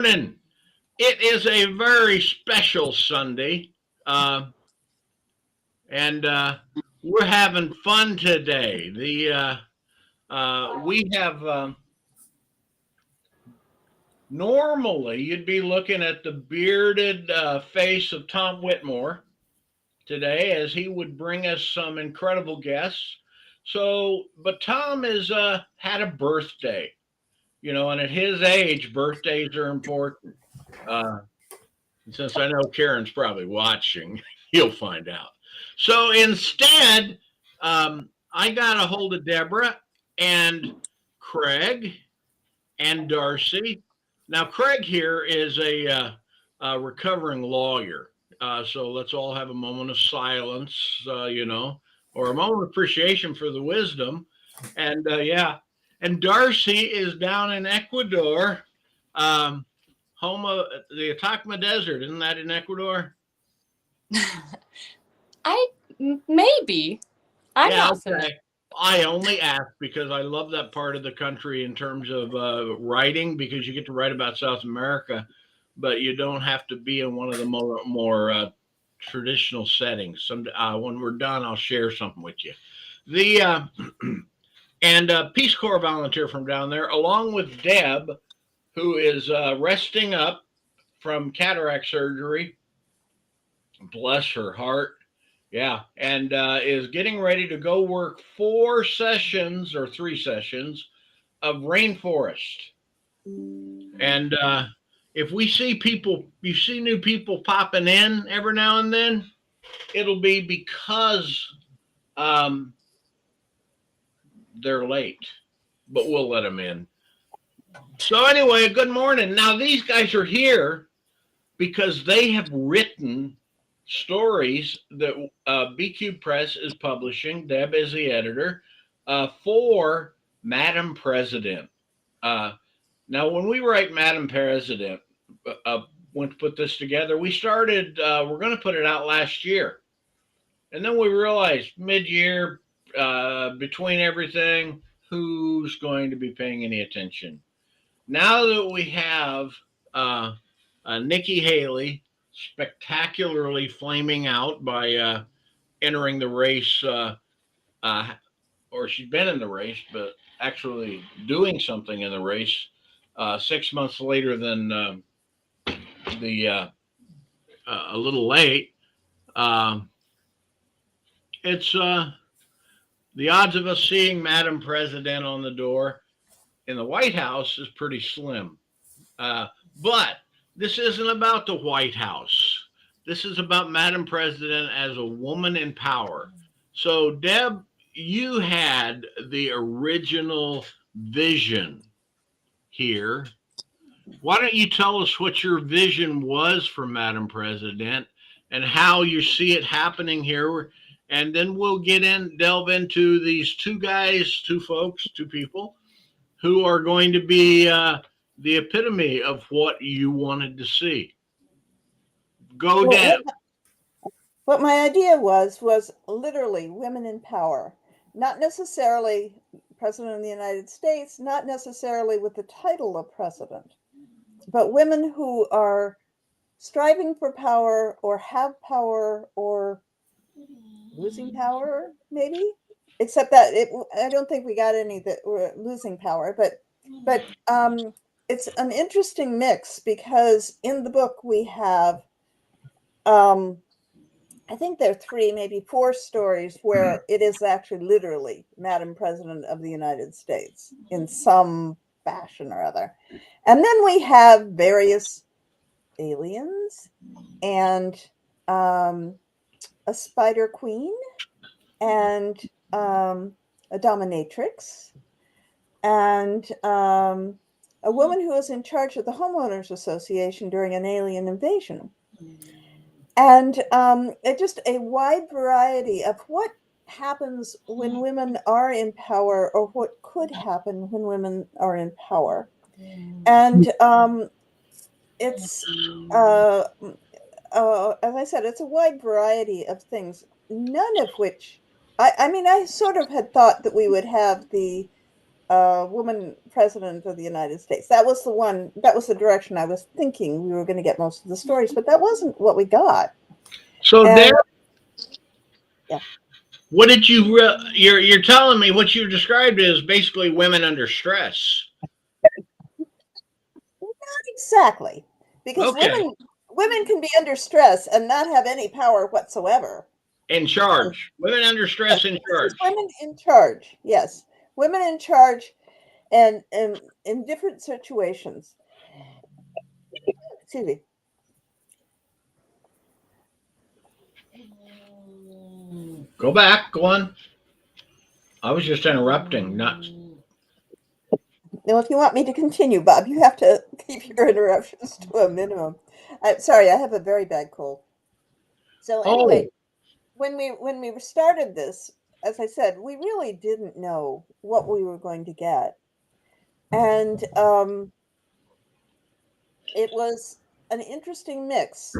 Morning. It is a very special Sunday, uh, and we're having fun today. We have normally you'd be looking at the bearded face of Tom Whitmore today as he would bring us some incredible guests. But Tom has had a birthday, and at his age, birthdays are important. Uh, Since I know Karen's probably watching, you'll find out. So instead, I got a hold of Deborah and Craig and Darcy. Now, Craig here is a recovering lawyer. So let's all have a moment of silence, or a moment of appreciation for the wisdom. And and Darcy is down in Ecuador. Um, Home of the Atacama Desert. Isn't that in Ecuador? I maybe. I'm Yeah, not familiar. okay. I only ask because I love that part of the country in terms of writing because you get to write about South America, but you don't have to be in one of the more traditional settings. When we're done, I'll share something with you. The and Peace Corps volunteer from down there, along with Deb, who is resting up from cataract surgery. Bless her heart. Yeah, and is getting ready to go work 4 sessions or 3 sessions of rainforest. And if we see people, you see new people popping in every now and then, it'll be because um, they're late, but we'll let them in. So, anyway, good morning. Now, these guys are here because they have written stories that BQ Press is publishing. Deb is the editor for Madam President. Uh, Now, when we write Madam President, went to put this together, we started. We're going to put it out last year, and then we realized mid-year, between everything, who's going to be paying any attention? Now that we have uh, Nikki Haley spectacularly flaming out by entering the race, uh, or she's been in the race, but actually doing something in the race 6 months later than the a little late. Um, it's The odds of us seeing Madam President on the door in the White House is pretty slim. Uh, but this isn't about the White House. This is about Madam President as a woman in power. So, Deb, you had the original vision here. Why don't you tell us what your vision was for Madam President and how you see it happening here? And then we'll delve into these two guys, two folks, two people who are going to be the epitome of what you wanted to see. Go, Well, Deb. what my idea was literally women in power, not necessarily president of the United States, not necessarily with the title of president, but women who are striving for power or have power or losing power, maybe. Except that I don't think we got any that were losing power, but it's an interesting mix because in the book we have um, I think there are 3, maybe 4 stories where it is actually literally Madam President of the United States in some fashion or other. And then we have various aliens and um, a spider queen and a dominatrix and a woman who was in charge of the homeowners association during an alien invasion. And just a wide variety of what happens when women are in power or what could happen when women are in power. And it's, as I said, it's a wide variety of things, none of which, I mean, I sort of had thought that we would have the woman president of the United States. That was the one. That was the direction I was thinking we were going to get most of the stories, but that wasn't what we got. So And- there, Yeah. what did you? You're telling me what you described is basically women under stress. Not exactly, because Okay. women can be under stress and not have any power whatsoever. In charge, women under stress in charge. Women in charge, yes, women in charge, and in different situations. Excuse me. Go back. Go on. I was just interrupting. Not. Now, if you want me to continue, Bob, you have to keep your interruptions to a minimum. I'm sorry, I have a very bad cold. So anyway, when we started this, as I said, we really didn't know what we were going to get, and it was an interesting mix.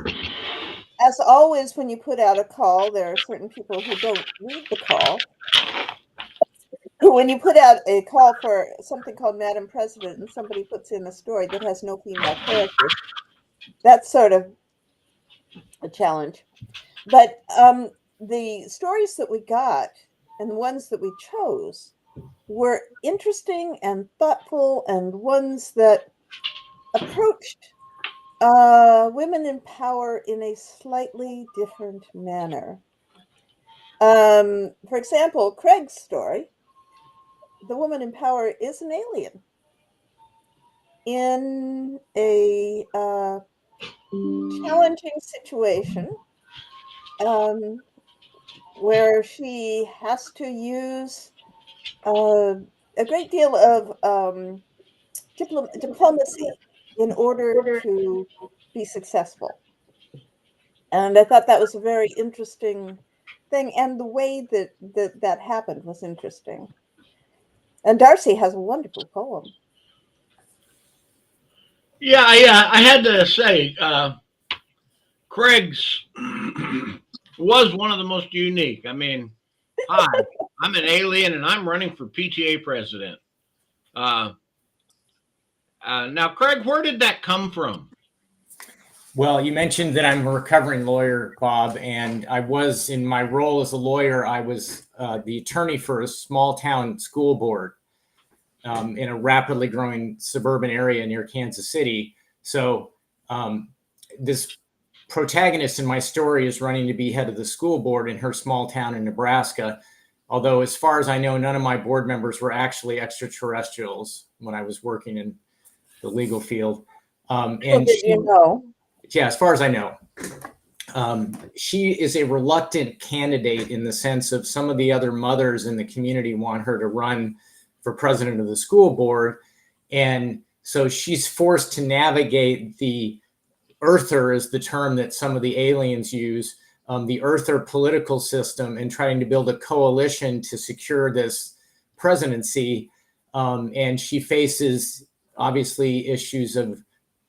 As always, when you put out a call, there are certain people who don't read the call. When you put out a call for something called Madam President and somebody puts in a story that has no female characters, that's sort of a challenge. But the stories that we got and the ones that we chose were interesting and thoughtful, and ones that approached women in power in a slightly different manner. For example, Craig's story, the woman in power is an alien in a challenging situation where she has to use a great deal of diplomacy in order to be successful. And I thought that was a very interesting thing, and the way that happened was interesting. And Darcy has a wonderful poem. Yeah, I had to say, Craig's was one of the most unique. I mean, hi, I'm an alien and I'm running for PTA president. Now, Craig, where did that come from? Well, you mentioned that I'm a recovering lawyer, Bob, and I was, in my role as a lawyer, I was the attorney for a small town school board in a rapidly growing suburban area near Kansas City. So this protagonist in my story is running to be head of the school board in her small town in Nebraska. Although, as far as I know, none of my board members were actually extraterrestrials when I was working in the legal field. And Did you know? Yeah, as far as I know. She is a reluctant candidate in the sense of some of the other mothers in the community want her to run for president of the school board. And so she's forced to navigate the earther, is the term that some of the aliens use, the earther political system, and trying to build a coalition to secure this presidency. And she faces obviously issues of,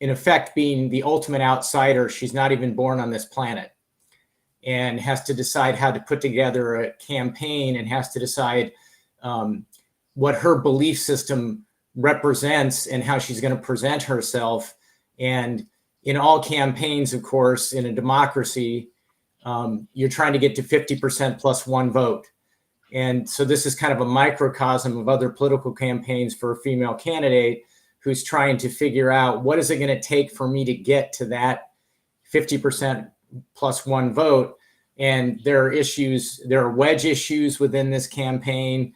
in effect, being the ultimate outsider. She's not even born on this planet, and has to decide how to put together a campaign, and has to decide what her belief system represents and how she's going to present herself. And in all campaigns, of course, in a democracy, you're trying to get to 50% plus one vote. And so this is kind of a microcosm of other political campaigns for a female candidate who's trying to figure out, what is it going to take for me to get to that 50% plus one vote? And there are issues, there are wedge issues within this campaign.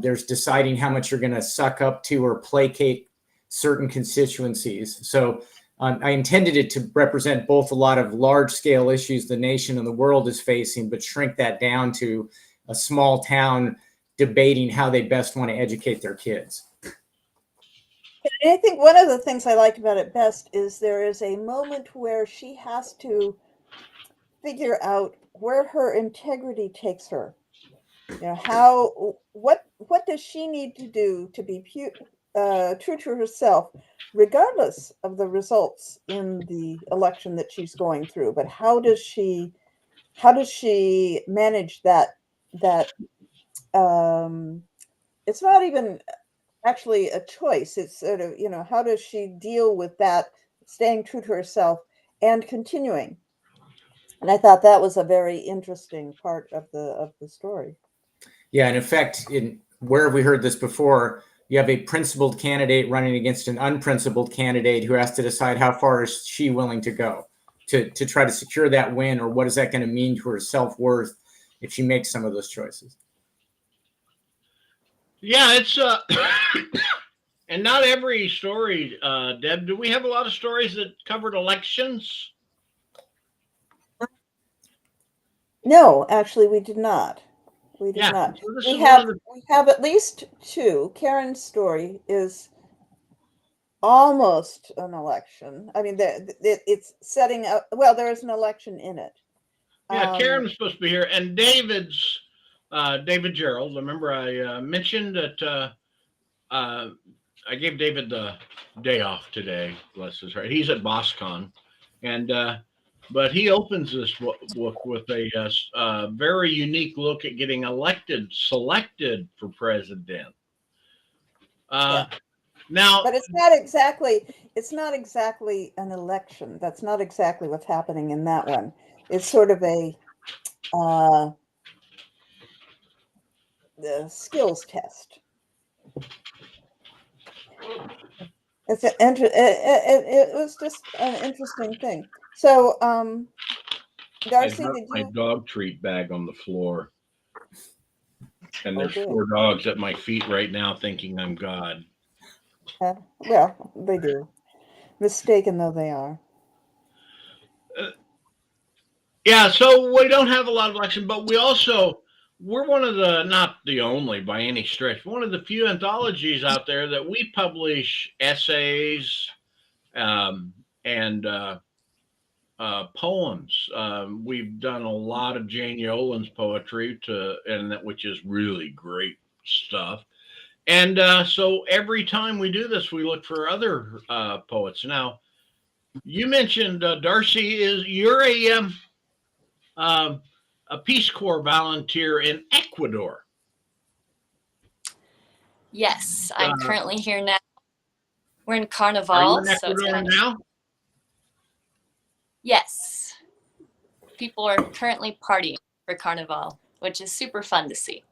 There's deciding how much you're going to suck up to or placate certain constituencies. So I intended it to represent both a lot of large scale issues the nation and the world is facing, but shrink that down to a small town debating how they best want to educate their kids. And I think one of the things I liked about it best is there is a moment where she has to figure out where her integrity takes her. You know, what does she need to do to be true to herself, regardless of the results in the election that she's going through? But how does she manage that? It's not even actually a choice. It's sort of, how does she deal with that, staying true to herself and continuing? And I thought that was a very interesting part of the story. Yeah, in effect, where have we heard this before? You have a principled candidate running against an unprincipled candidate who has to decide how far is she willing to go to try to secure that win, or what is that going to mean to her self-worth if she makes some of those choices. Yeah, it's and not every story, Deb. Do we have a lot of stories that covered elections? No, actually, we did not. We did Yeah, not. so this We is have one of we have at least two. Karen's story is almost an election. I mean, it's setting up. Well, there is an election in it. yeah, Karen was supposed to be here, and David's David Gerald. Remember, I mentioned that I gave David the day off today. Bless his heart. He's at BosCon, and but he opens this book with a very unique look at getting selected for president. Yeah. Now, But it's not exactly an election. That's not exactly what's happening in that one. It's sort of a the skills test. It was just an interesting thing. So, Darcy, I did my you? dog treat bag on the floor, and Oh, there's dear. 4 dogs at my feet right now, thinking I'm God. Well, they do. Mistaken though they are. Yeah, so we don't have a lot of election, but we're one of the, not the only by any stretch, one of the few anthologies out there that we publish essays and poems. We've done a lot of Jane Yolen's poetry which is really great stuff. And so every time we do this, we look for other poets. Now, you mentioned Darcy, you're a Peace Corps volunteer in Ecuador. Yes, I'm Uh, currently here now. We're in Are you Carnival, in so it's Ecuador kind of, now? yes. People are currently partying for Carnival, which is super fun to see.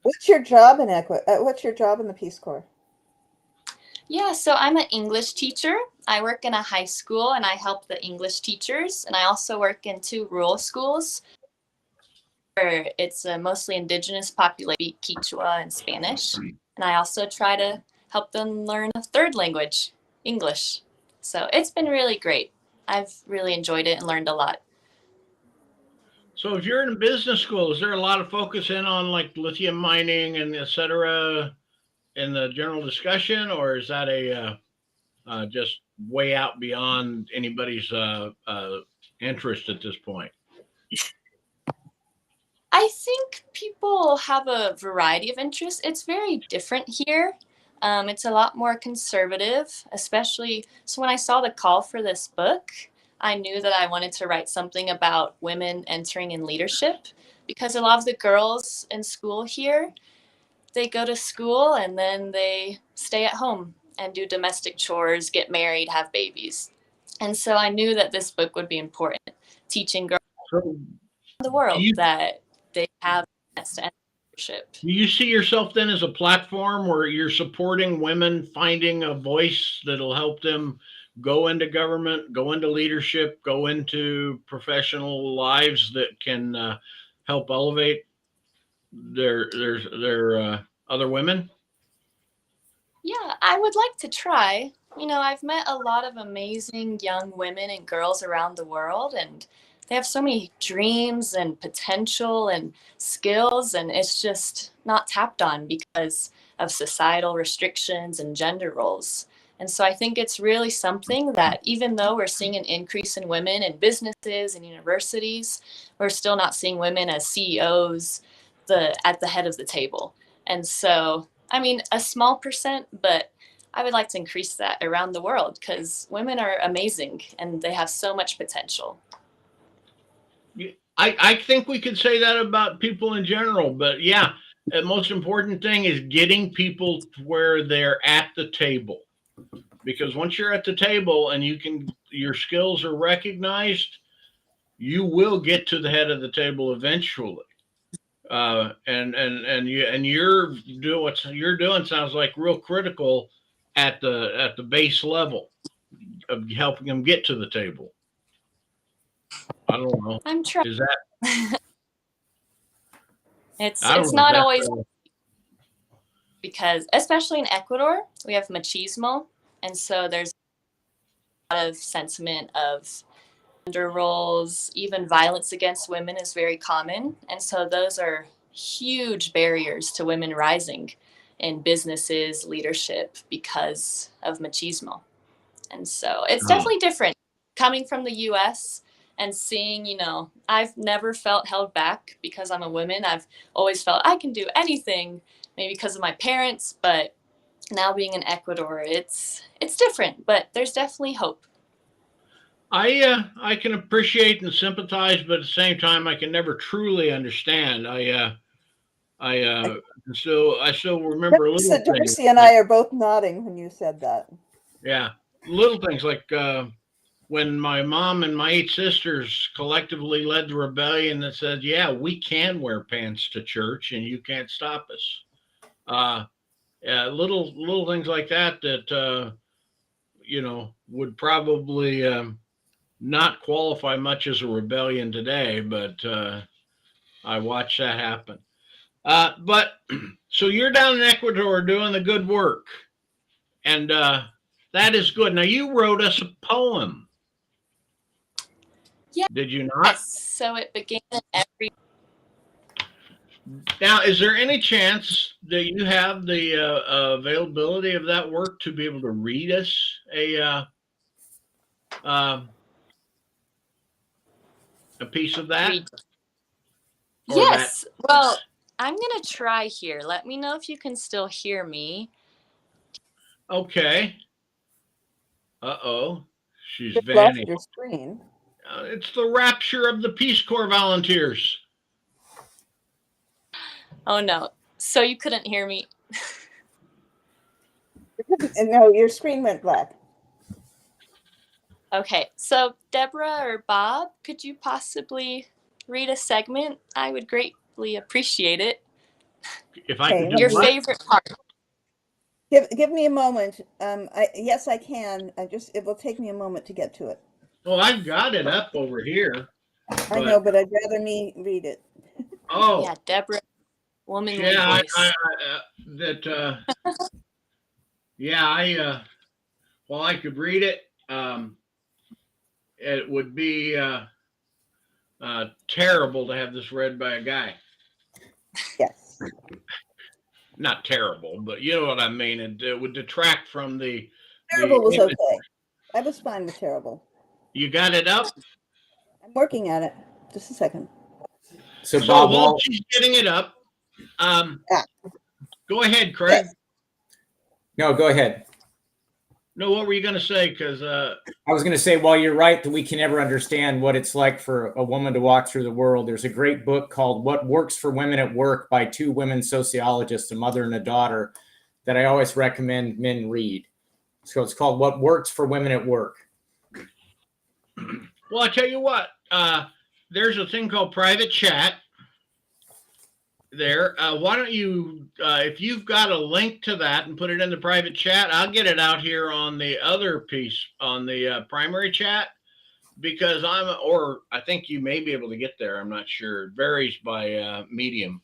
What's your job in What's your job in the Peace Corps? Yeah, so I'm an English teacher. I work in a high school and I help the English teachers. And I also work in 2 rural schools where it's a mostly indigenous population, speak Quechua and Spanish. And I also try to help them learn a 3rd language, English. So it's been really great. I've really enjoyed it and learned a lot. So if you're in a business school, is there a lot of focus in on like lithium mining and et cetera in the general discussion, or is that just way out beyond anybody's interest at this point? I think people have a variety of interests. It's very different here. It's a lot more conservative, especially. So when I saw the call for this book, I knew that I wanted to write something about women entering in leadership because a lot of the girls in school here, they go to school and then they stay at home and do domestic chores, get married, have babies. And so I knew that this book would be important, teaching girls So around the world that they have a chance to enter leadership. do you see yourself then as a platform where you're supporting women finding a voice that'll help them go into government, go into leadership, go into professional lives that can help elevate their other women? Yeah, I would like to try. I've met a lot of amazing young women and girls around the world, and they have so many dreams and potential and skills, and it's just not tapped on because of societal restrictions and gender roles. And so I think it's really something that even though we're seeing an increase in women in businesses and universities, we're still not seeing women as CEOs at the head of the table. And so, I mean, a small percent, but I would like to increase that around the world because women are amazing and they have so much potential. I think we could say that about people in general, but yeah, the most important thing is getting people to where they're at the table. Because once you're at the table and your skills are recognized, you will get to the head of the table eventually. And what you're doing sounds like real critical at the base level of helping them get to the table. I don't know. I'm trying. Is that? It's I don't know. not always, because especially in Ecuador, we have machismo, and so there's a lot of sentiment of gender roles, even violence against women is very common, and so those are huge barriers to women rising in businesses, leadership, because of machismo. And so it's definitely different coming from the US and seeing, I've never felt held back because I'm a woman. I've always felt I can do anything, maybe because of my parents, but now being in Ecuador, it's different, but there's definitely hope. I can appreciate and sympathize, but at the same time, I can never truly understand. I still remember little things. Darcy and I are both nodding when you said that. Yeah, little things like when my mom and my 8 sisters collectively led the rebellion that said, "Yeah, we can wear pants to church, and you can't stop us." Yeah, little things like that would probably not qualify much as a rebellion today, but I watched that happen. But so you're down in Ecuador doing the good work, and that is good. Now you wrote us a poem. Yeah. Did you not? Yes. So it began every. Now, is there any chance that you have the availability of that work to be able to read us a piece of that? Yes. Well, I'm going to try here. Let me know if you can still hear me. Okay. Uh-oh. She's Just vanished. lost your screen. It's the rapture of the Peace Corps volunteers. Oh, no. So you couldn't hear me? No, your screen went black. Okay. So Deborah or Bob, could you possibly read a segment? I would greatly appreciate it. If I could do your what? favorite part. Give me a moment. Yes, I can. It will take me a moment to get to it. Well, I've got it up over here. I know, but I'd rather me read it. Oh. Yeah, Deborah, womanly Yeah, voice. well, I could read it. It would be terrible to have this read by a guy. Yes. Not terrible, but you know what I mean. It would detract from the. Terrible was okay. I was fine with terrible. You got it up? I'm working at it. Just a second. So Bob, while she's getting it up, go ahead, Craig. Yes. No, go ahead. No, what were you going to say? Because I was going to say, while you're right that we can never understand what it's like for a woman to walk through the world, there's a great book called What Works for Women at Work by 2 women sociologists, a mother and a daughter, that I always recommend men read. So it's called What Works for Women at Work. Well, I tell you what, there's a thing called private chat there. Why don't you, if you've got a link to that and put it in the private chat, I'll get it out here on the other piece, on the primary chat, because I think you may be able to get there. I'm not sure. It varies by medium.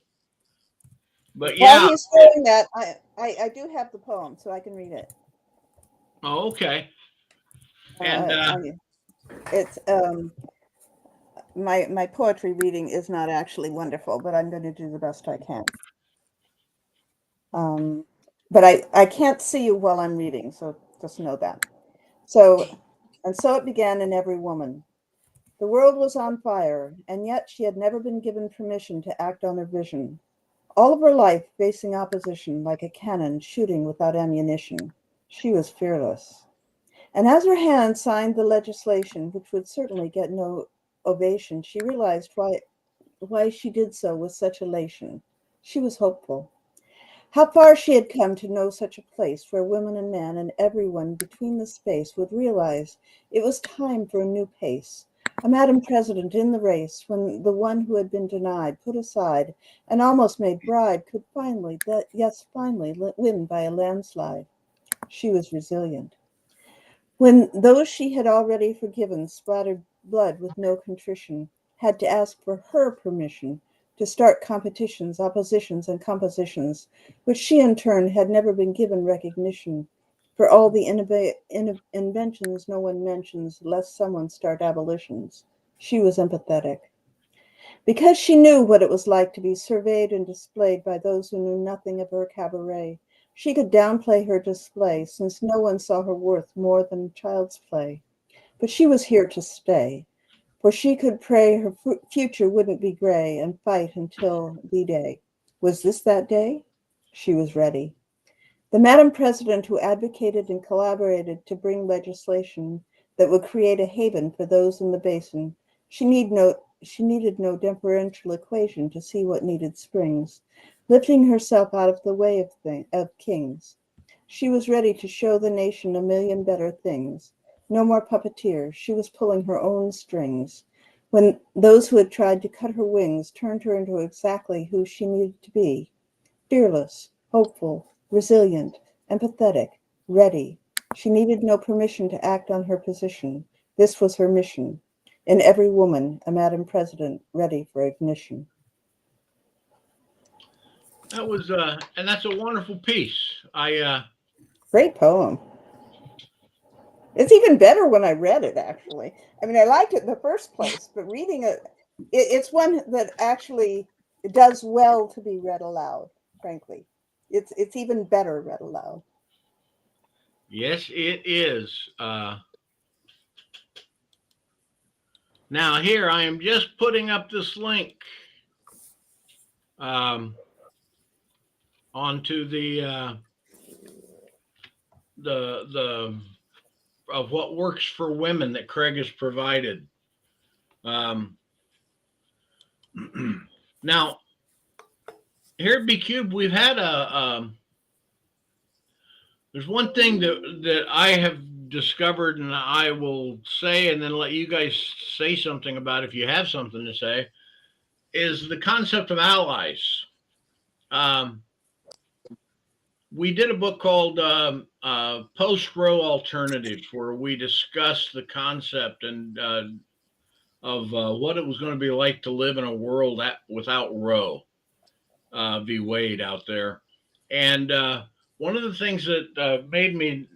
But yeah. While he's doing that, I do have the poem, so I can read it. Oh, okay. And it's my poetry reading is not actually wonderful, but I'm going to do the best I can. But I can't see you while I'm reading, so just know that. So it began in every woman. The world was on fire, and yet she had never been given permission to act on her vision. All of her life facing opposition like a cannon shooting without ammunition. She was fearless. And as her hand signed the legislation, which would certainly get no ovation, she realized why she did so with such elation. She was hopeful. How far she had come to know such a place where women and men and everyone between the space would realize it was time for a new pace. A Madam President in the race when the one who had been denied, put aside, and almost made bride could finally win by a landslide. She was resilient. When those she had already forgiven splattered blood with no contrition, had to ask for her permission to start competitions, oppositions, and compositions, which she in turn had never been given recognition for all the inventions no one mentions, lest someone start abolitions. She was empathetic. Because she knew what it was like to be surveyed and displayed by those who knew nothing of her cabaret, she could downplay her display, since no one saw her worth more than child's play. But she was here to stay, for she could pray her future wouldn't be gray and fight until the day. Was this that day? She was ready. The Madam President who advocated and collaborated to bring legislation that would create a haven for those in the basin, she needed no differential equation to see what needed springs, lifting herself out of the way of kings. She was ready to show the nation a million better things. No more puppeteer. She was pulling her own strings. When those who had tried to cut her wings turned her into exactly who she needed to be. Fearless, hopeful, resilient, empathetic, ready. She needed no permission to act on her position. This was her mission. In every woman, a Madam President ready for ignition. That was, and that's a wonderful piece. Great poem. It's even better when I read it, actually. I mean, I liked it in the first place, but reading it's one that actually does well to be read aloud, frankly. It's even better read aloud. Yes, it is. Now here I am just putting up this link onto the of what works for women that Craig has provided. Now here at BCube we've had there's one thing that I have discovered, and I will say, and then let you guys say something about if you have something to say, is the concept of allies. We did a book called Post-Roe Alternatives, where we discussed the concept and of what it was going to be like to live in a world without Roe v. Wade out there. And one of the things that made me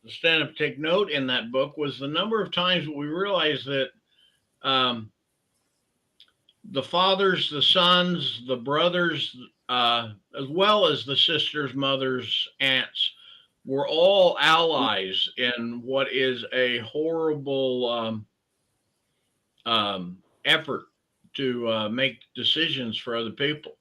stand up, take note in that book was the number of times we realized that the fathers, the sons, the brothers, as well as the sisters, mothers, aunts, were all allies in what is a horrible effort to make decisions for other people.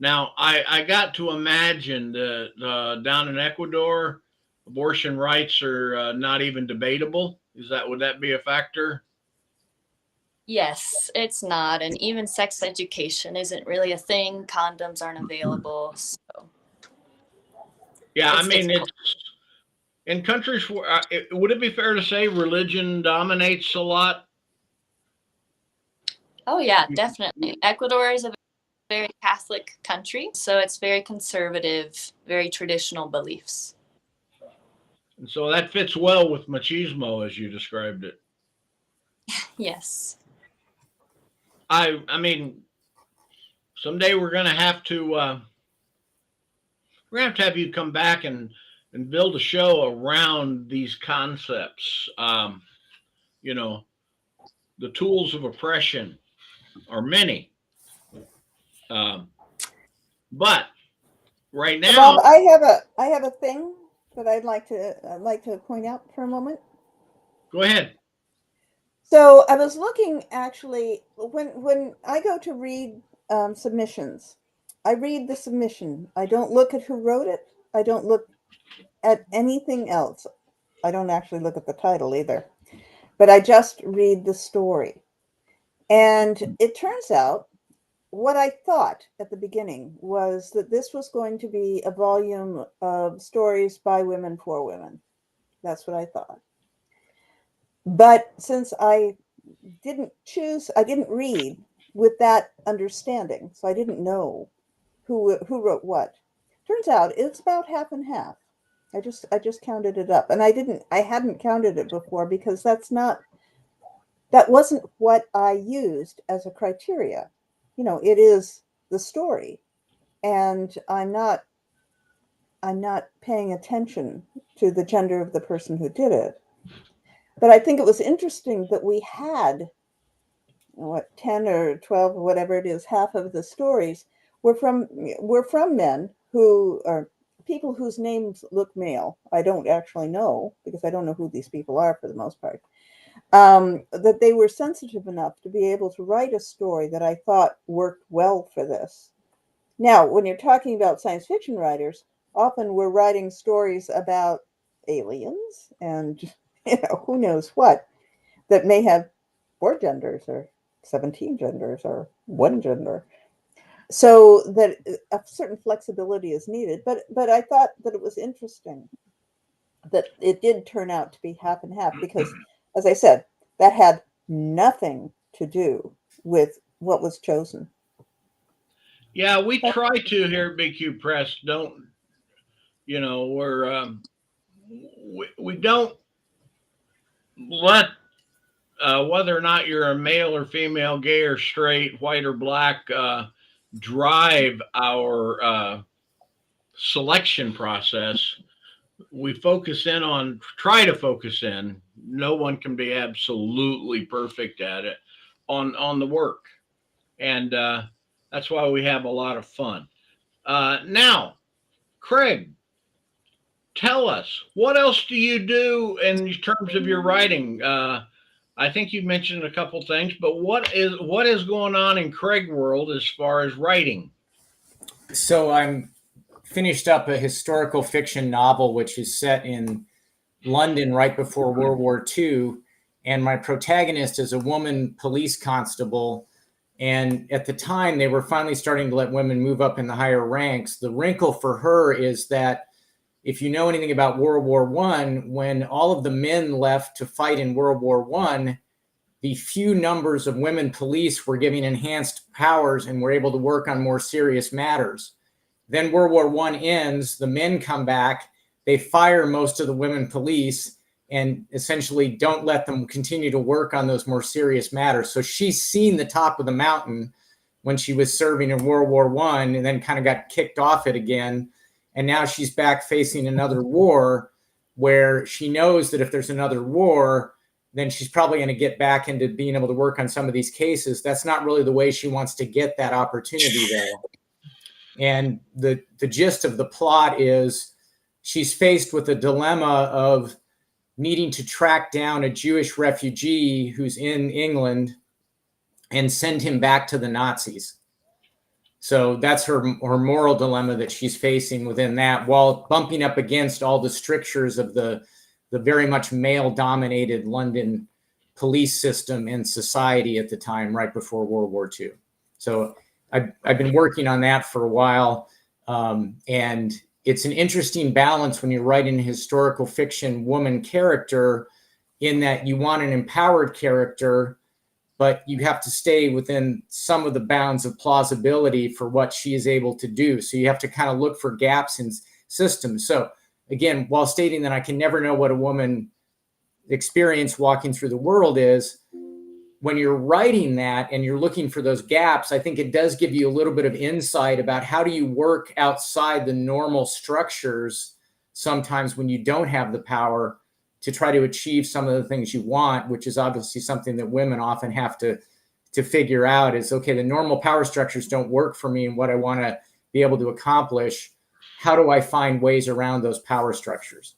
Now, I got to imagine that down in Ecuador, abortion rights are not even debatable. Would that be a factor? Yes, it's not. And even sex education isn't really a thing. Condoms aren't available. So yeah, I it's mean, difficult. it's in countries where would it be fair to say religion dominates a lot? Oh, yeah, definitely. Ecuador is a very Catholic country, so it's very conservative, very traditional beliefs. And so that fits well with machismo as you described it. Yes. I mean, someday we're going to have to have you come back and build a show around these concepts. You know, the tools of oppression are many, but right now, Bob, I have a thing that I'd like to point out for a moment. Go ahead. So I was looking, actually, when I go to read submissions, I read the submission. I don't look at who wrote it. I don't look at anything else. I don't actually look at the title either, but I just read the story. And it turns out what I thought at the beginning was that this was going to be a volume of stories by women for women. That's what I thought. But since I didn't read with that understanding, so I didn't know who wrote what. Turns out it's about half and half. I just counted it up, and I hadn't counted it before because that wasn't what I used as a criteria. It is the story, and I'm not paying attention to the gender of the person who did it. But I think it was interesting that we had 10 or 12 or whatever it is, half of the stories were from men who are people whose names look male. I don't actually know because I don't know who these people are for the most part. That they were sensitive enough to be able to write a story that I thought worked well for this. Now, when you're talking about science fiction writers, often we're writing stories about aliens and who knows what that may have 4 genders or 17 genders or 1 gender. So that a certain flexibility is needed. But I thought that it was interesting that it did turn out to be half and half because, as I said, that had nothing to do with what was chosen. Yeah, we try to here at BQ Press. We don't let whether or not you're a male or female, gay or straight, white or black, drive our selection process. We try to focus in. No one can be absolutely perfect at it on the work, and that's why we have a lot of fun. Now, Craig, tell us, what else do you do in terms of your writing? I think you mentioned a couple things, but what is going on in Craig world as far as writing? So I'm finished up a historical fiction novel, which is set in London right before World War II. And my protagonist is a woman police constable. And at the time, they were finally starting to let women move up in the higher ranks. The wrinkle for her is that if you know anything about World War I, when all of the men left to fight in World War I, the few numbers of women police were given enhanced powers and were able to work on more serious matters. Then World War I ends, the men come back, they fire most of the women police and essentially don't let them continue to work on those more serious matters. So she's seen the top of the mountain when she was serving in World War I and then kind of got kicked off it again. And now she's back facing another war where she knows that if there's another war, then she's probably going to get back into being able to work on some of these cases. That's not really the way she wants to get that opportunity though. And the gist of the plot is she's faced with a dilemma of needing to track down a Jewish refugee who's in England and send him back to the Nazis. So that's her moral dilemma that she's facing within that, while bumping up against all the strictures of the very much male-dominated London police system and society at the time, right before World War II. So I've been working on that for a while, and it's an interesting balance when you're writing a historical fiction woman character, in that you want an empowered character, but you have to stay within some of the bounds of plausibility for what she is able to do. So you have to kind of look for gaps in systems. So again, while stating that I can never know what a woman experience walking through the world is, when you're writing that and you're looking for those gaps, I think it does give you a little bit of insight about how do you work outside the normal structures sometimes when you don't have the power to try to achieve some of the things you want, which is obviously something that women often have to figure out is, okay, the normal power structures don't work for me and what I want to be able to accomplish. How do I find ways around those power structures?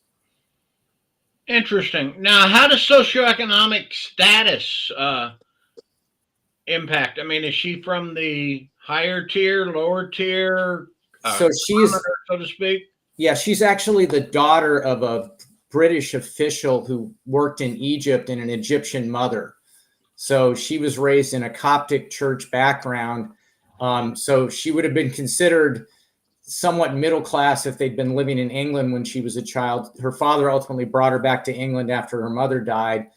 Interesting. Now, how does socioeconomic status impact? I mean, is she from the higher tier, lower tier? So she's, so to speak. Yeah, she's actually the daughter of a British official who worked in Egypt and an Egyptian mother. So she was raised in a Coptic church background. So she would have been considered somewhat middle class if they'd been living in England when she was a child. Her father ultimately brought her back to England after her mother died.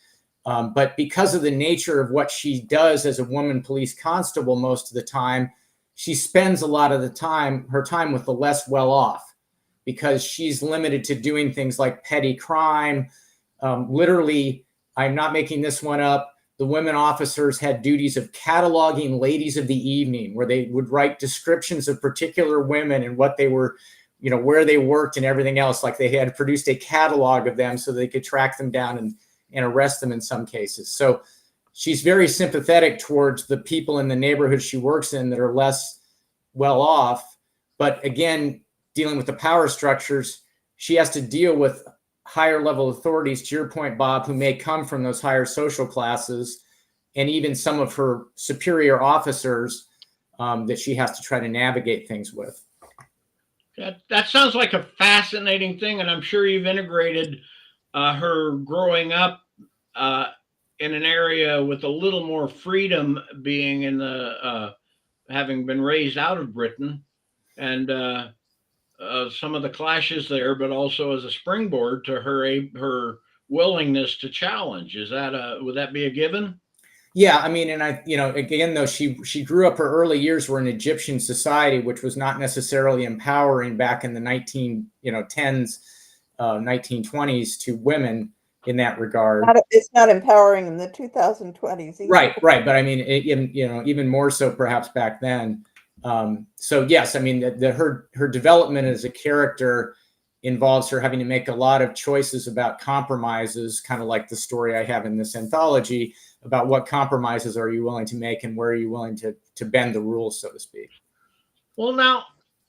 But because of the nature of what she does as a woman police constable most of the time, she spends a lot of her time with the less well off, because she's limited to doing things like petty crime. Literally, I'm not making this one up, the women officers had duties of cataloging ladies of the evening, where they would write descriptions of particular women and what they were, where they worked and everything else. Like they had produced a catalog of them so they could track them down and arrest them in some cases. So she's very sympathetic towards the people in the neighborhood she works in that are less well off. But again, dealing with the power structures, she has to deal with higher level authorities, to your point, Bob, who may come from those higher social classes, and even some of her superior officers that she has to try to navigate things with. That sounds like a fascinating thing, and I'm sure you've integrated her growing up in an area with a little more freedom, being in the having been raised out of Britain, and some of the clashes there, but also as a springboard to her willingness to challenge. Would that be a given? Yeah, I mean, and again, though, she grew up, her early years were in Egyptian society, which was not necessarily empowering back in the 1910s, 1920s to women in that regard. It's not empowering in the 2020s either. Right. But I mean, even more so perhaps back then. So yes, I mean, her development as a character involves her having to make a lot of choices about compromises, kind of like the story I have in this anthology, about what compromises are you willing to make and where are you willing to bend the rules, so to speak. Well, now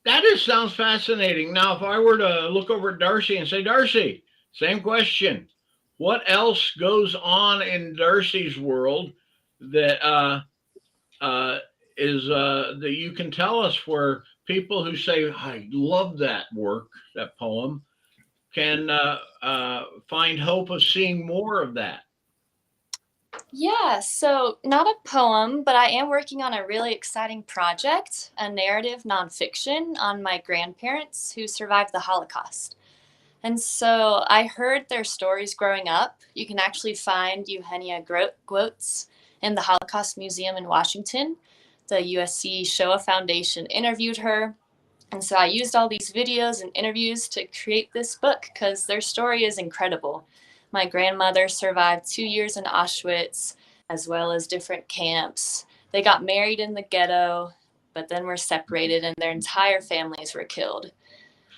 that sounds fascinating. Now, if I were to look over at Darcy and say, Darcy, same question. What else goes on in Darcy's world that that you can tell us, where people who say, I love that work, that poem, can find hope of seeing more of that? Yeah, so not a poem, but I am working on a really exciting project, a narrative nonfiction on my grandparents who survived the Holocaust. And so I heard their stories growing up. You can actually find Eugenia Gotz in the Holocaust Museum in Washington. The USC Shoah Foundation interviewed her. And so I used all these videos and interviews to create this book because their story is incredible. My grandmother survived 2 years in Auschwitz, as well as different camps. They got married in the ghetto, but then were separated and their entire families were killed.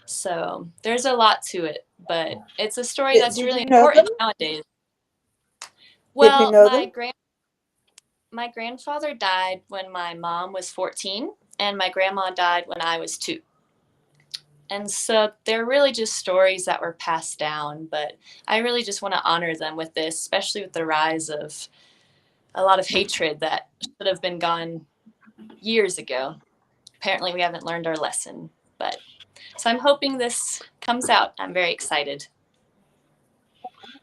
So there's a lot to it, but it's a story that's really important nowadays. Well, my grandfather died when my mom was 14, and my grandma died when I was 2. And so they're really just stories that were passed down, but I really just want to honor them with this, especially with the rise of a lot of hatred that should have been gone years ago. Apparently we haven't learned our lesson, but so I'm hoping this comes out. I'm very excited.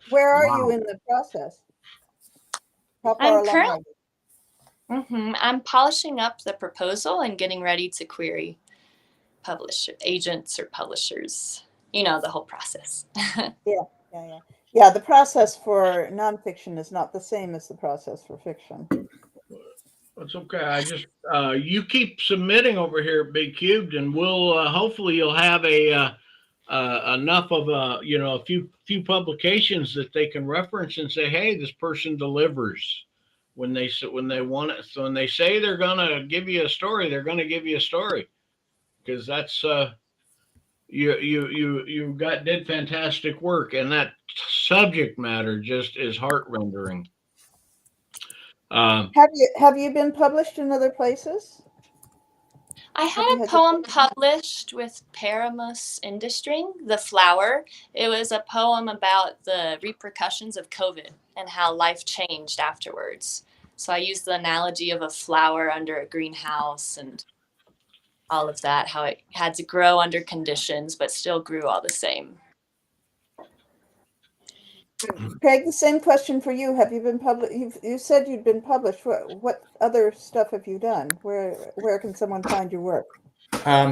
Where are you in the process? How far along are you? I'm polishing up the proposal and getting ready to query agents or publishers. The whole process. Yeah. The process for nonfiction is not the same as the process for fiction. That's okay. I just you keep submitting over here at Big Cubed, and we'll hopefully you'll have enough of a few publications that they can reference and say, hey, this person delivers when they want it. So when they say they're gonna give you a story, they're gonna give you a story, because that's you did fantastic work, and that subject matter just is heart rendering. Have you been published in other places? I had a poem published with Paramus Industry, The Flower. It was a poem about the repercussions of COVID and how life changed afterwards. So I used the analogy of a flower under a greenhouse and all of that, how it had to grow under conditions, but still grew all the same. Craig, the same question for you. Have you been you said you'd been published. What other stuff have you done? Where can someone find your work?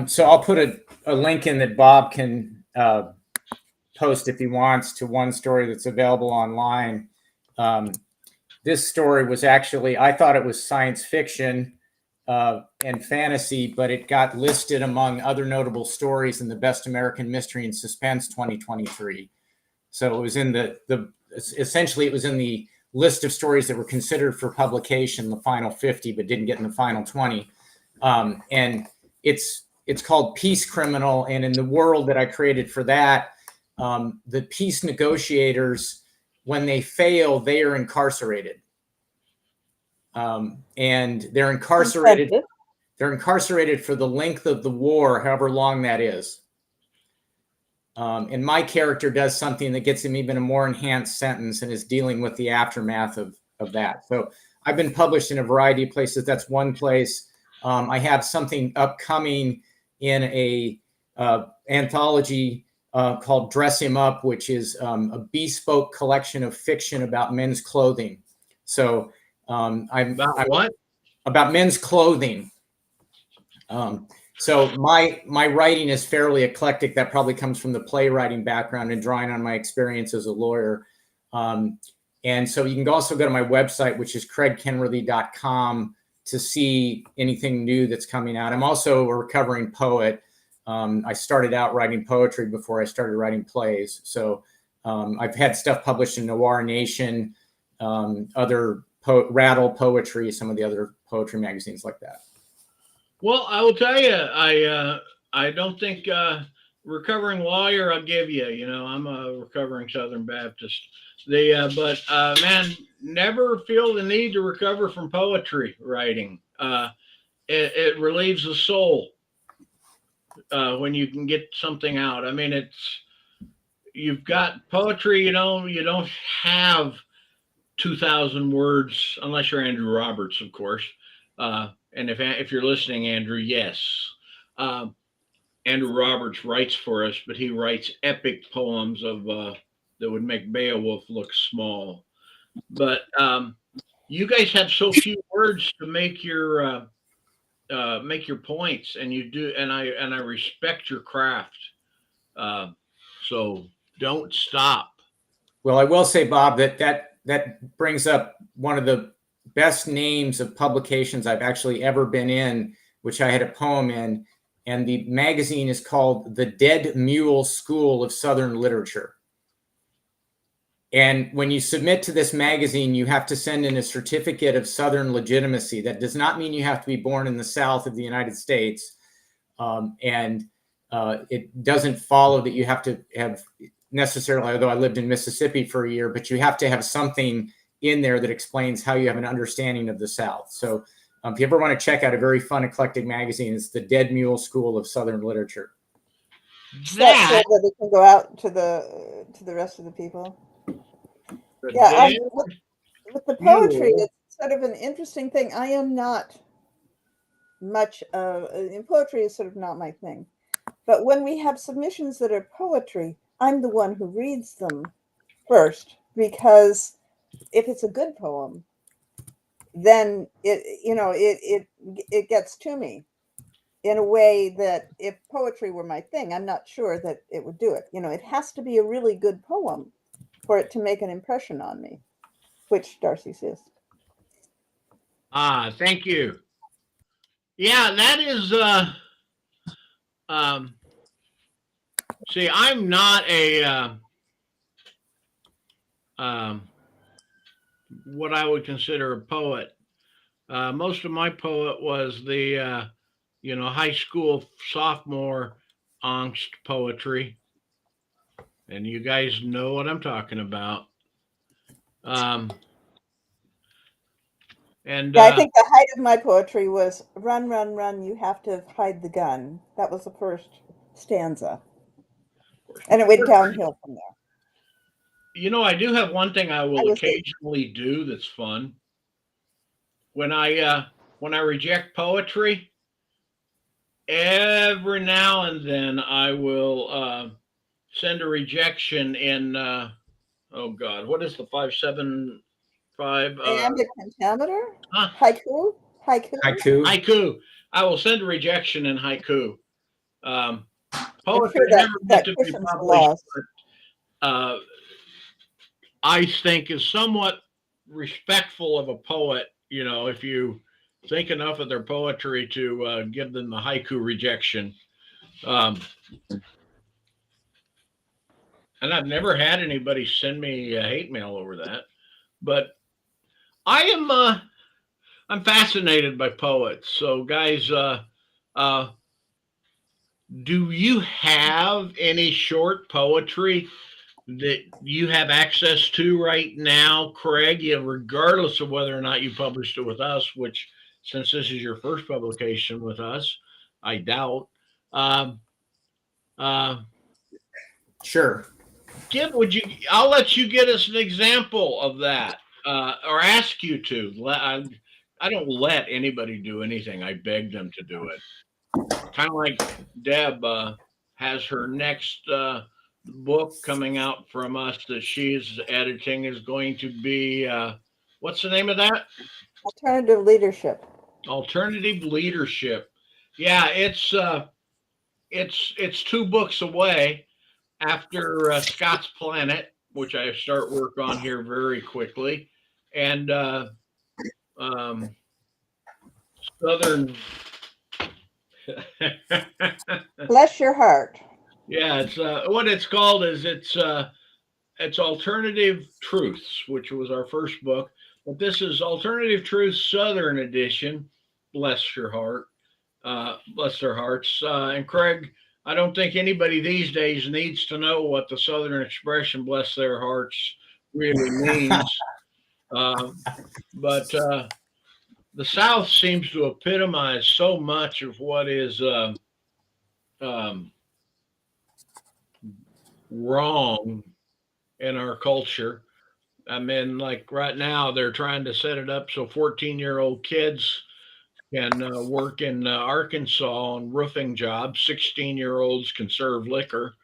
So I'll put a link in that Bob can post if he wants to one story that's available online. This story was actually, I thought it was science fiction and fantasy, but it got listed among other notable stories in the Best American Mystery and Suspense 2023. So it was in essentially it was in the list of stories that were considered for publication, the final 50, but didn't get in the final 20. And it's called Peace Criminal. And in the world that I created for that, the peace negotiators, when they fail, they are incarcerated. And they're incarcerated. They're incarcerated for the length of the war, however long that is. And my character does something that gets him even a more enhanced sentence and is dealing with the aftermath of that. So I've been published in a variety of places. That's one place. I have something upcoming in a anthology called Dress Him Up, which is a bespoke collection of fiction about men's clothing. So I'm about men's clothing. So my writing is fairly eclectic. That probably comes from the playwriting background and drawing on my experience as a lawyer. And so you can also go to my website, which is craigkenworthy.com, to see anything new that's coming out. I'm also a recovering poet. I started out writing poetry before I started writing plays. So I've had stuff published in Noir Nation, other Rattle Poetry, some of the other poetry magazines like that. Well, I will tell you, I don't think recovering lawyer I'll give you. You know, I'm a recovering Southern Baptist. But man, never feel the need to recover from poetry writing. It relieves the soul when you can get something out. I mean, you've got poetry. You don't have 2,000 words unless you're Andrew Roberts, of course. And if you're listening, Andrew, yes. Andrew Roberts writes for us, but he writes epic poems that would make Beowulf look small. But you guys have so few words to make your points, and you do, and I respect your craft. So don't stop. Well, I will say, Bob, that brings up one of the best names of publications I've actually ever been in, which I had a poem in, and the magazine is called The Dead Mule School of Southern Literature. And when you submit to this magazine, you have to send in a certificate of Southern legitimacy. That does not mean you have to be born in the South of the United States. And it doesn't follow that you have to have necessarily, although I lived in Mississippi for a year, but you have to have something in there that explains how you have an understanding of the South. So if you ever want to check out a very fun, eclectic magazine, it's the Dead Mule School of Southern Literature. That's so that it can go out to the rest of the people. Yeah, with the poetry, it's sort of an interesting thing. I am not much in poetry is sort of not my thing. But when we have submissions that are poetry, I'm the one who reads them first, because if it's a good poem, then it gets to me in a way that if poetry were my thing, I'm not sure that it would do it. It has to be a really good poem for it to make an impression on me, which Darcy says. Thank you. Yeah, that is see, I'm not a what I would consider a poet. Most of my poet was the high school sophomore angst poetry, and you guys know what I'm talking about. And I think the height of my poetry was "Run, run, run, you have to hide the gun." That was the first stanza, and it went downhill from there. I do have one thing I will occasionally do that's fun. When I reject poetry, every now and then I will send a rejection in Oh God, what is the 575? Iambic pentameter? Huh? Haiku? Haiku. Haiku. I will send a rejection in haiku. I'm Poetry sure never that meant to be cushions the published, loss. but I think is somewhat respectful of a poet. You know, if you think enough of their poetry to give them the haiku rejection. Um, and I've never had anybody send me hate mail over that. But I am I'm fascinated by poets. So guys, uh, do you have any short poetry that you have access to right now, Craig? Yeah, regardless of whether or not you published it with us, which since this is your first publication with us, I doubt. Um, uh, Sure. would you? I'll let you get us an example of that, or ask you to. I don't let anybody do anything. I beg them to do it. Kind of like Deb has her next book coming out from us that she's editing is going to be what's the name of that? Alternative leadership. Alternative leadership. Yeah, it's 2 books away after Scott's Planet, which I start work on here very quickly, and um, Southern. Bless your heart. Yeah, it's what it's called is it's Alternative Truths, which was our first book, but this is Alternative Truths Southern Edition. Bless your heart, bless their hearts. And Craig, I don't think anybody these days needs to know what the Southern expression "bless their hearts" really means, but the South seems to epitomize so much of what is um, wrong in our culture. I mean, like right now, they're trying to set it up so 14-year-old kids can work in Arkansas on roofing jobs. 16-year-olds can serve liquor,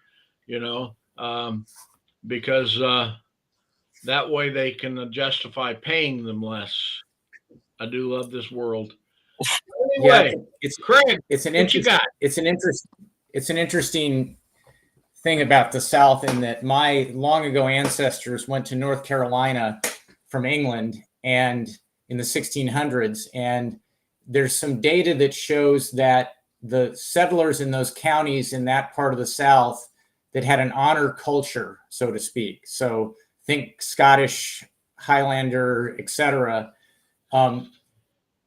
you know, because that way they can justify paying them less. I do love this world. Anyway, Yeah, it's Craig, it's an what you interest got? it's an interesting thing about the South in that my long ago ancestors went to North Carolina from England and in the 1600s, and there's some data that shows that the settlers in those counties in that part of the South that had an honor culture, so to speak. So think Scottish, Highlander, etc.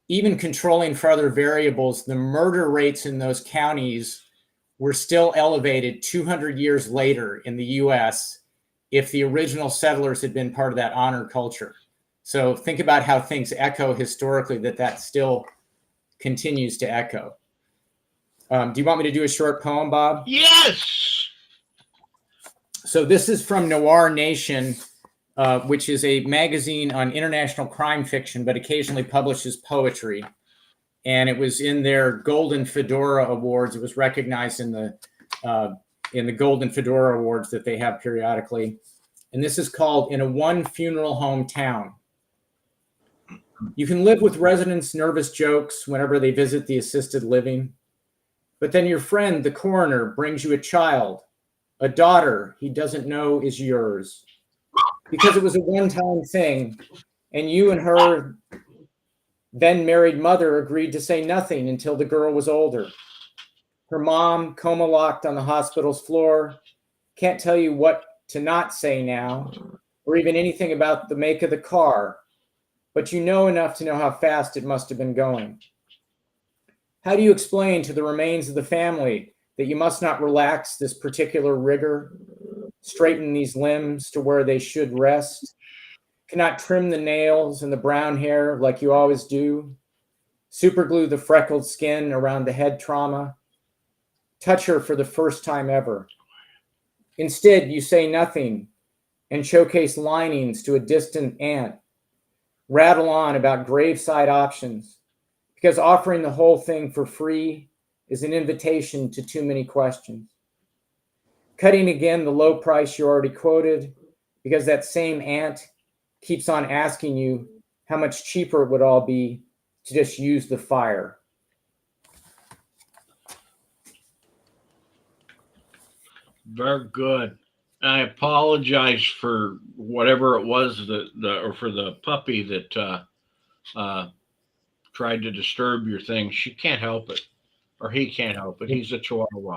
Even controlling for other variables, the murder rates in those counties were still elevated 200 years later in the US if the original settlers had been part of that honor culture. So think about how things echo historically, that still continues to echo. Do you want me to do a short poem, Bob? Yes. So this is from Noir Nation, which is a magazine on international crime fiction, but occasionally publishes poetry. And it was in their Golden Fedora Awards. It was recognized in the Golden Fedora Awards that they have periodically. And this is called "In a One Funeral Home Town." You can live with residents' nervous jokes whenever they visit the assisted living. But then your friend, the coroner, brings you a child, a daughter he doesn't know is yours. Because it was a one-time thing, and you and her then married mother agreed to say nothing until the girl was older. Her mom, coma locked on the hospital's floor, can't tell you what to not say now, or even anything about the make of the car, but you know enough to know how fast it must have been going. How do you explain to the remains of the family that you must not relax this particular rigor, straighten these limbs to where they should rest, cannot trim the nails and the brown hair like you always do, superglue the freckled skin around the head trauma, touch her for the first time ever? Instead, you say nothing and showcase linings to a distant aunt, rattle on about graveside options, because offering the whole thing for free is an invitation to too many questions. Cutting again the low price you already quoted, because that same aunt keeps on asking you how much cheaper it would all be to just use the fire. Very good. I apologize for whatever it was or for the puppy that tried to disturb your thing. She can't help it, or he can't help it. He's a Chihuahua.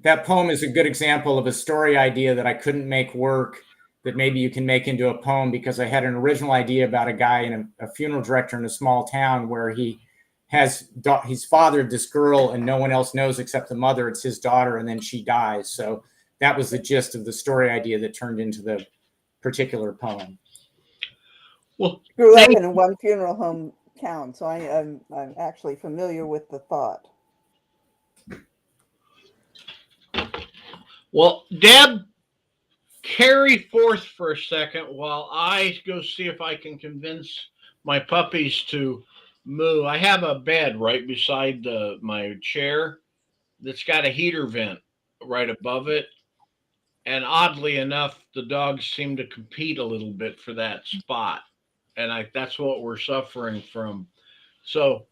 That poem is a good example of a story idea that I couldn't make work, that maybe you can make into a poem, because I had an original idea about a guy and a funeral director in a small town where he's fathered this girl and no one else knows except the mother. It's his daughter, and then she dies. So that was the gist of the story idea that turned into the particular poem. Well, Grew up in a one funeral home town, so I'm actually familiar with the thought. well, Deb, carry forth for a second while I go see if I can convince my puppies to move. I have a bed right beside my chair that's got a heater vent right above it. And oddly enough, the dogs seem to compete a little bit for that spot. And that's what we're suffering from. So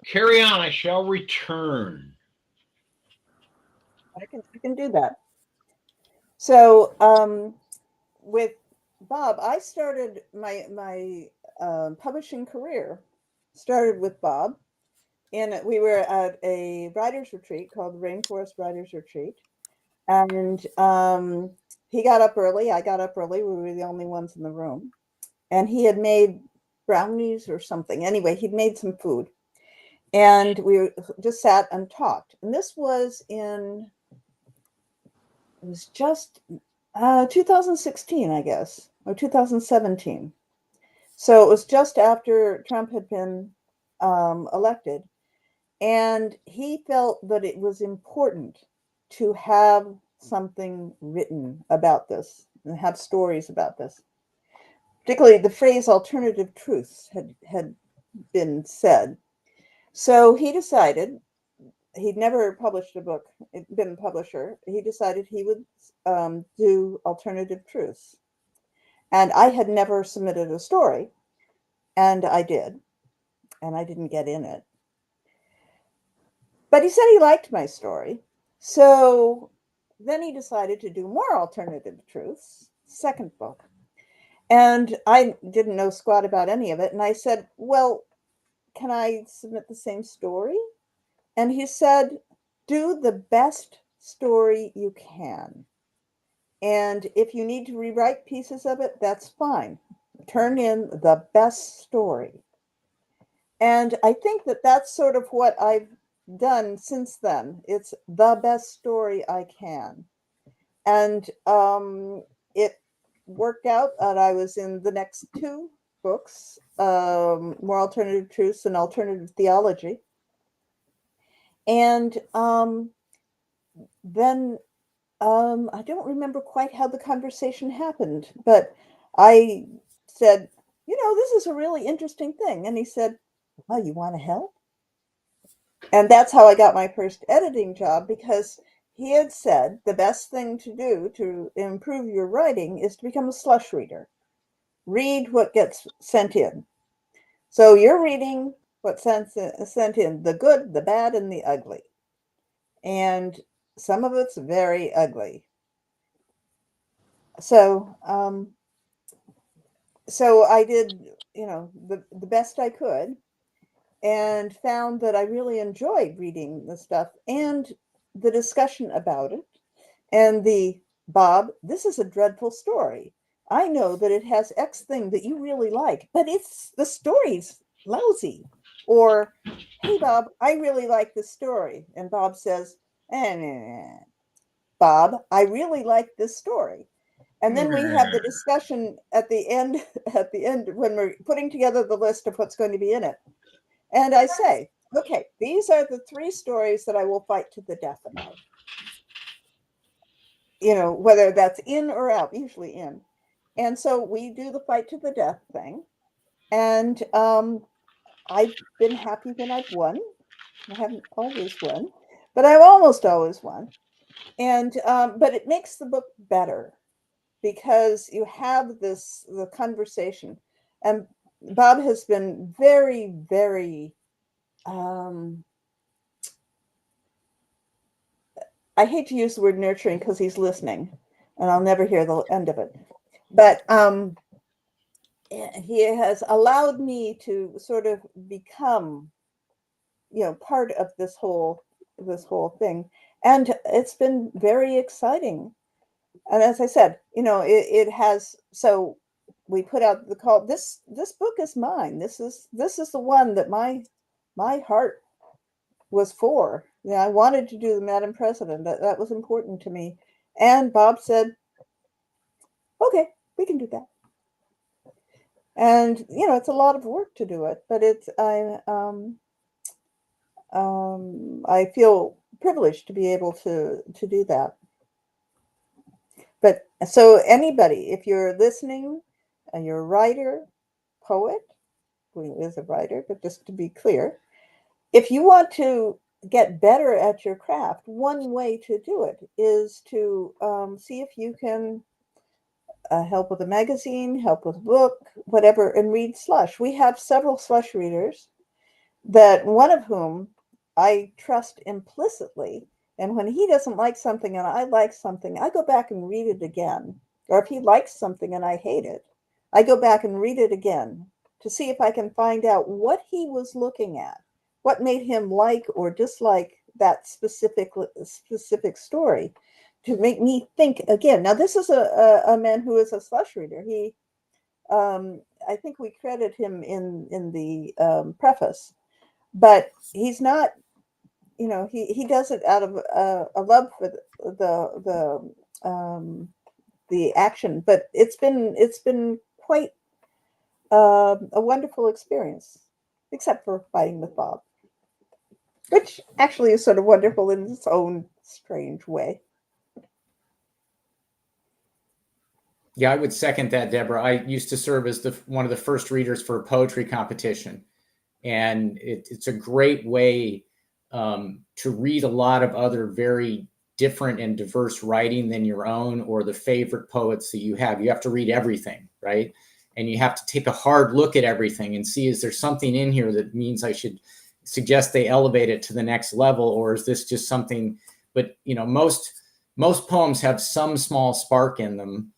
carry on. I shall return. I can do that. So with Bob, I started my publishing career started with Bob, and we were at a writers retreat called the Rainforest Writers Retreat, and he got up early. I got up early. We were the only ones in the room, and he had made brownies or something. Anyway, he'd made some food, and we just sat and talked. And this was just 2016, I guess, or 2017. So it was just after Trump had been elected. And he felt that it was important to have something written about this and have stories about this. Particularly the phrase alternative truths had been said. So he decided, he'd never published a book, been a publisher. He decided he would do alternative truths. And I had never submitted a story, and I did, and I didn't get in it. But he said he liked my story. So then he decided to do more alternative truths, second book. And I didn't know squat about any of it. And I said, well, can I submit the same story? And he said, do the best story you can. And if you need to rewrite pieces of it, that's fine. Turn in the best story. And I think that that's sort of what I've done since then. It's the best story I can. And it worked out that I was in the next two books, More Alternative Truths and Alternative Theology. And then I don't remember quite how the conversation happened, but I said, this is a really interesting thing. And he said, well, you want to help? And that's how I got my first editing job, because he had said the best thing to do to improve your writing is to become a slush reader. Read what gets sent in. So you're reading what's sent in, the good, the bad, and the ugly. And some of it's very ugly. So I did, the best I could, and found that I really enjoyed reading the stuff and the discussion about it. And Bob, this is a dreadful story. I know that it has X thing that you really like, but the story's lousy. Or, hey, Bob, I really like this story. And Bob says, Bob, I really like this story. And then we have the discussion at the end when we're putting together the list of what's going to be in it. And I say, okay, these are the 3 stories that I will fight to the death about. Whether that's in or out, usually in. And so we do the fight to the death thing. And I've been happy when I've won. I haven't always won, but I've almost always won. And but it makes the book better, because you have the conversation. And Bob has been very, very, I hate to use the word nurturing because he's listening and I'll never hear the end of it. But he has allowed me to sort of become, part of this whole thing. And it's been very exciting. And as I said, it has, so we put out the call. This book is mine. This is the one that my heart was for. I wanted to do the Madam President. That was important to me. And Bob said, okay, we can do that. And it's a lot of work to do it, but I feel privileged to be able to do that. But so anybody, if you're listening and you're a writer, poet, who is a writer, but just to be clear, if you want to get better at your craft, one way to do it is to see if you can help with a magazine, help with a book, whatever, and read Slush. We have several Slush readers, that one of whom I trust implicitly. And when he doesn't like something and I like something, I go back and read it again. Or if he likes something and I hate it, I go back and read it again to see if I can find out what he was looking at, what made him like or dislike that specific story, to make me think again. Now, this is a man who is a Slush reader. He, I think we credit him in the preface, but he's not. He does it out of a love for the action. But it's been quite a wonderful experience, except for fighting with Bob, which actually is sort of wonderful in its own strange way. Yeah, I would second that, Deborah. I used to serve as one of the first readers for a poetry competition. And it's a great way to read a lot of other very different and diverse writing than your own or the favorite poets that you have. You have to read everything, right? And you have to take a hard look at everything and see, is there something in here that means I should suggest they elevate it to the next level? Or is this just something, but most poems have some small spark in them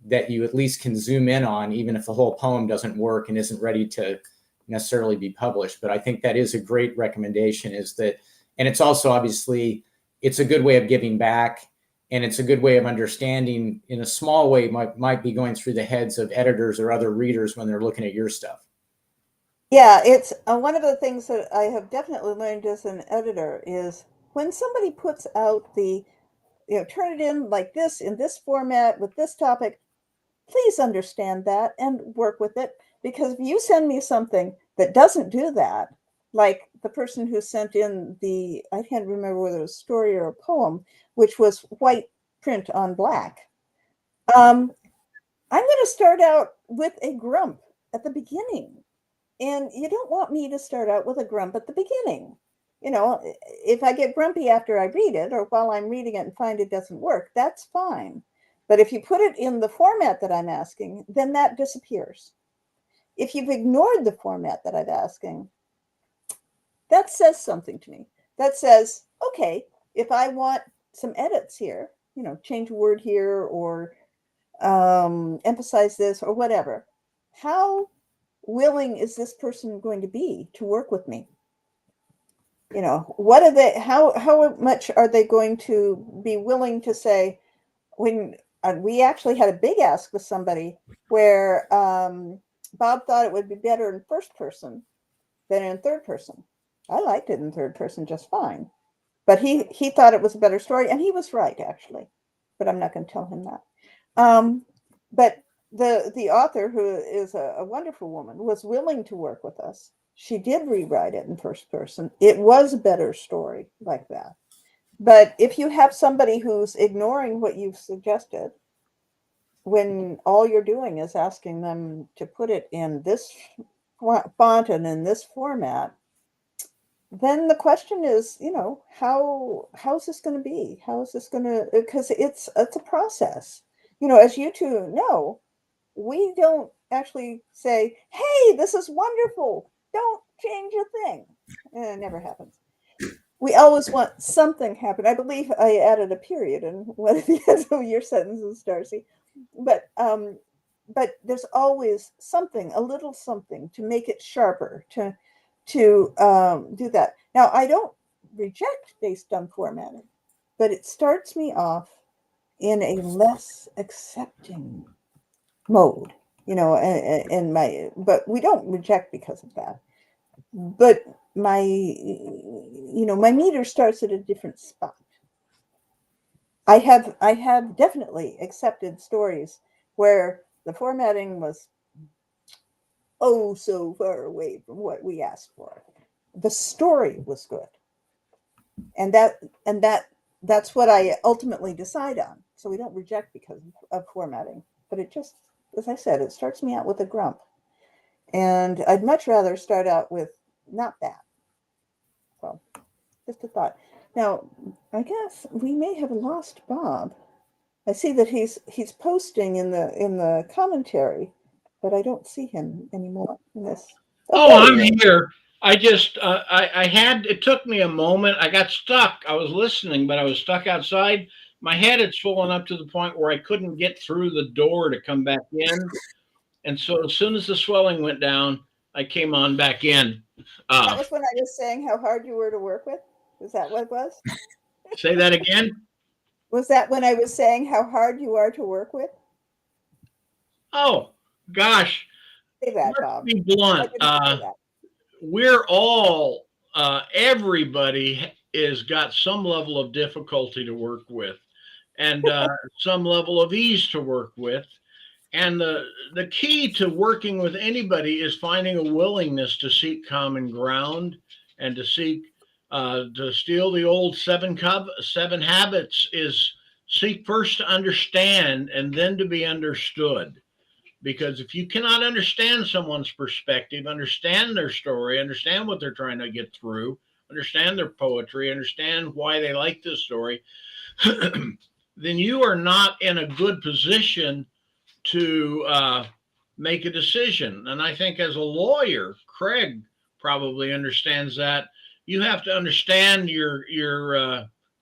that you at least can zoom in on, even if the whole poem doesn't work and isn't ready to necessarily be published. But I think that is a great recommendation, and it's also obviously, it's a good way of giving back, and it's a good way of understanding in a small way might be going through the heads of editors or other readers when they're looking at your stuff. Yeah, it's one of the things that I have definitely learned as an editor is when somebody puts out turn it in like this, in this format, with this topic, please understand that and work with it. Because if you send me something that doesn't do that, like the person who sent in I can't remember whether it was a story or a poem, which was white print on black, I'm going to start out with a grump at the beginning. And you don't want me to start out with a grump at the beginning. If I get grumpy after I read it or while I'm reading it and find it doesn't work, that's fine. But if you put it in the format that I'm asking, then that disappears. If you've ignored the format that I'm asking, that says something to me. That says, okay, if I want some edits here, change a word here or emphasize this or whatever, how willing is this person going to be to work with me? What are they, how much are they going to be willing to say? When we actually had a big ask with somebody where Bob thought it would be better in first person than in third person. I liked it in third person just fine, but he thought it was a better story, and he was right, actually, but I'm not going to tell him that. But the author, who is a wonderful woman, was willing to work with us. She did rewrite it in first person. It was a better story like that. But if you have somebody who's ignoring what you've suggested, when all you're doing is asking them to put it in this font and in this format, then the question is, how's this going to be? How is this going to, because it's a process. as you two know, we don't actually say, hey, this is wonderful. Don't change a thing. It never happens. We always want something happen. I believe I added a period in one of the ends of your sentences, Darcy. But there's always something, a little something to make it sharper, to do that. Now, I don't reject based on formatting, but it starts me off in a less accepting mode, but we don't reject because of that. But my meter starts at a different spot. I have definitely accepted stories where the formatting was so far away from what we asked for. The story was good, and that's what I ultimately decide on. So we don't reject because of formatting, but it just, as I said, it starts me out with a grump, and I'd much rather start out with not that. So, just a thought. Now, I guess we may have lost Bob. I see that he's posting in the commentary, but I don't see him anymore in this. Oh, there I'm he is. here. I just, I had, it took me a moment. I got stuck. I was listening, but I was stuck outside. My head had swollen up to the point where I couldn't get through the door to come back in. And so as soon as the swelling went down, I came on back in. That was when I was saying how hard you were to work with. Is that what it was? Say that again. Was that when I was saying how hard you are to work with? Oh, gosh. Say that, Let's Bob. be I blunt. didn't say that. We're all, everybody is got some level of difficulty to work with and some level of ease to work with. And the key to working with anybody is finding a willingness to seek common ground and to steal the old seven habits is seek first to understand and then to be understood. Because if you cannot understand someone's perspective, understand their story, understand what they're trying to get through, understand their poetry, understand why they like this story, then you are not in a good position to make a decision. And I think as a lawyer, Craig probably understands that you have to understand your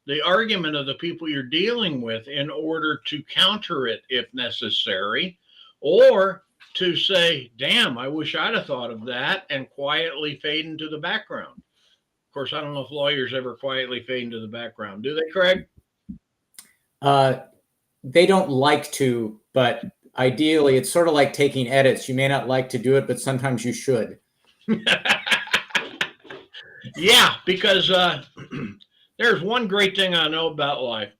the argument of the people you're dealing with in order to counter it if necessary, or to say, "Damn, I wish I'd have thought of that," and quietly fade into the background. Of course, I don't know if lawyers ever quietly fade into the background. Do they, Craig? They don't like to, but ideally, it's sort of like taking edits. You may not like to do it, but sometimes you should. Yeah, because there's one great thing I know about life.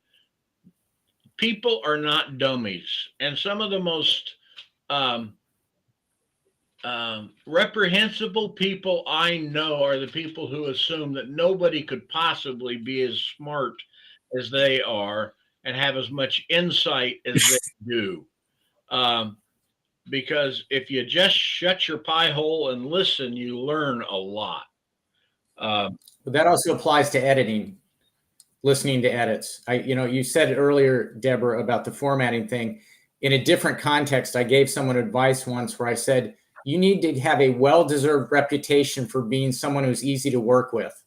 People are not dummies. And some of the most um, reprehensible people I know are the people who assume that nobody could possibly be as smart as they are and have as much insight as they do. Um, because if you just shut your pie hole and listen, you learn a lot. Um, But that also applies to editing, listening to edits. You said earlier, Deborah, about the formatting thing. In a different context, I gave someone advice once where I said, you need to have a well-deserved reputation for being someone who's easy to work with.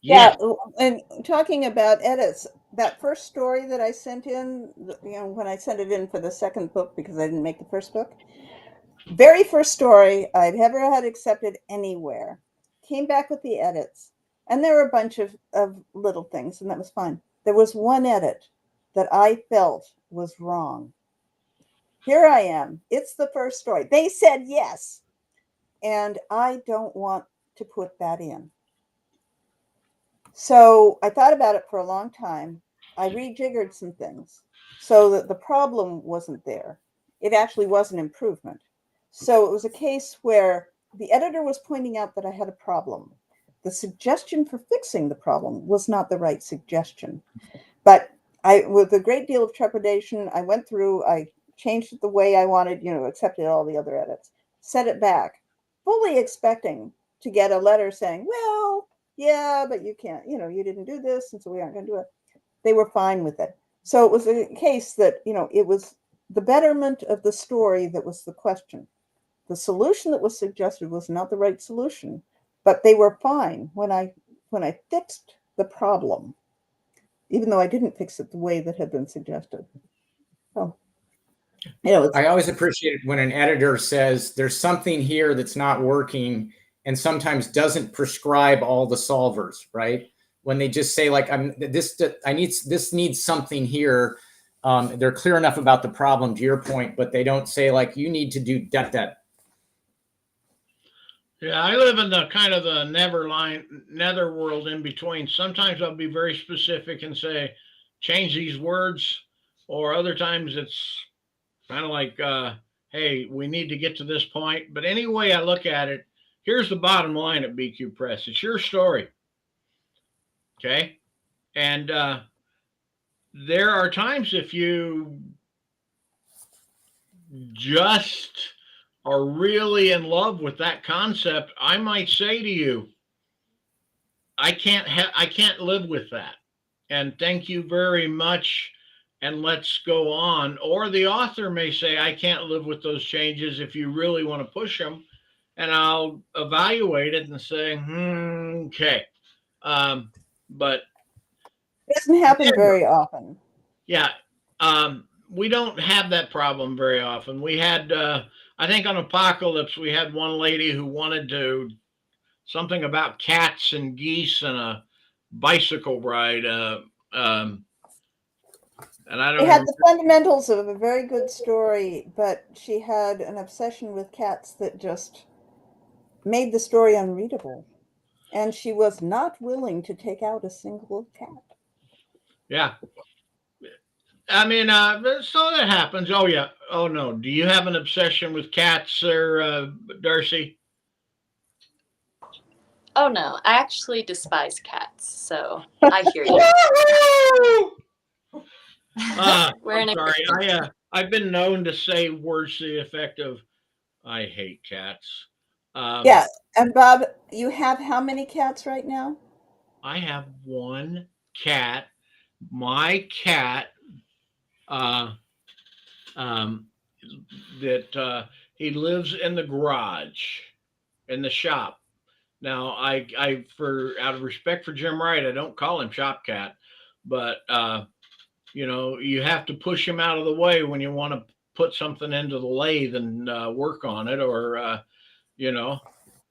yeah. And talking about edits, that first story that I sent in, when I sent it in for the second book, because I didn't make the first book, very first story I'd ever had accepted anywhere, came back with the edits. And there were a bunch of little things, and that was fine. There was one edit that I felt was wrong. Here I am. It's the first story. They said yes. And I don't want to put that in. So I thought about it for a long time. I rejiggered some things so that the problem wasn't there. It actually was an improvement. So it was a case where the editor was pointing out that I had a problem. The suggestion for fixing the problem was not the right suggestion. But with a great deal of trepidation, I went through, I changed it the way I wanted, accepted all the other edits, set it back, fully expecting to get a letter saying, well, yeah, but you can't, you didn't do this, and so we aren't going to do it. They were fine with it. So it was a case that, it was the betterment of the story that was the question. The solution that was suggested was not the right solution, but they were fine when I fixed the problem, even though I didn't fix it the way that had been suggested. So, I always appreciate it when an editor says there's something here that's not working and sometimes doesn't prescribe all the solvers, right? When they just say like, this needs something here. They're clear enough about the problem, to your point, but they don't say like, you need to do that. Yeah, I live in the kind of the netherworld in between. Sometimes I'll be very specific and say, change these words, or other times it's kind of like, hey, we need to get to this point. But anyway, I look at it, here's the bottom line at BQ Press. It's your story. Okay. And there are times if you just are really in love with that concept, I might say to you, I can't live with that. And thank you very much. And let's go on. Or the author may say, I can't live with those changes if you really want to push them. And I'll evaluate it and say, okay. But it doesn't happen very often. Yeah. We don't have that problem very often. We had, I think on Apocalypse, we had one lady who wanted to something about cats and geese and a bicycle ride. And I don't It had the fundamentals of a very good story, but she had an obsession with cats that just made the story unreadable. And she was not willing to take out a single cat. Yeah. I mean, so that happens. Oh, yeah. Oh, no. Do you have an obsession with cats there, Darcy? Oh, no. I actually despise cats, so I hear you. I'm sorry. I've been known to say words to the effect of, I hate cats. Yeah. And Bob, you have how many cats right now? I have one cat. My cat, that he lives in the garage, in the shop. Now, I for out of respect for Jim Wright, I don't call him Shop Cat, but you have to push him out of the way when you want to put something into the lathe and work on it, or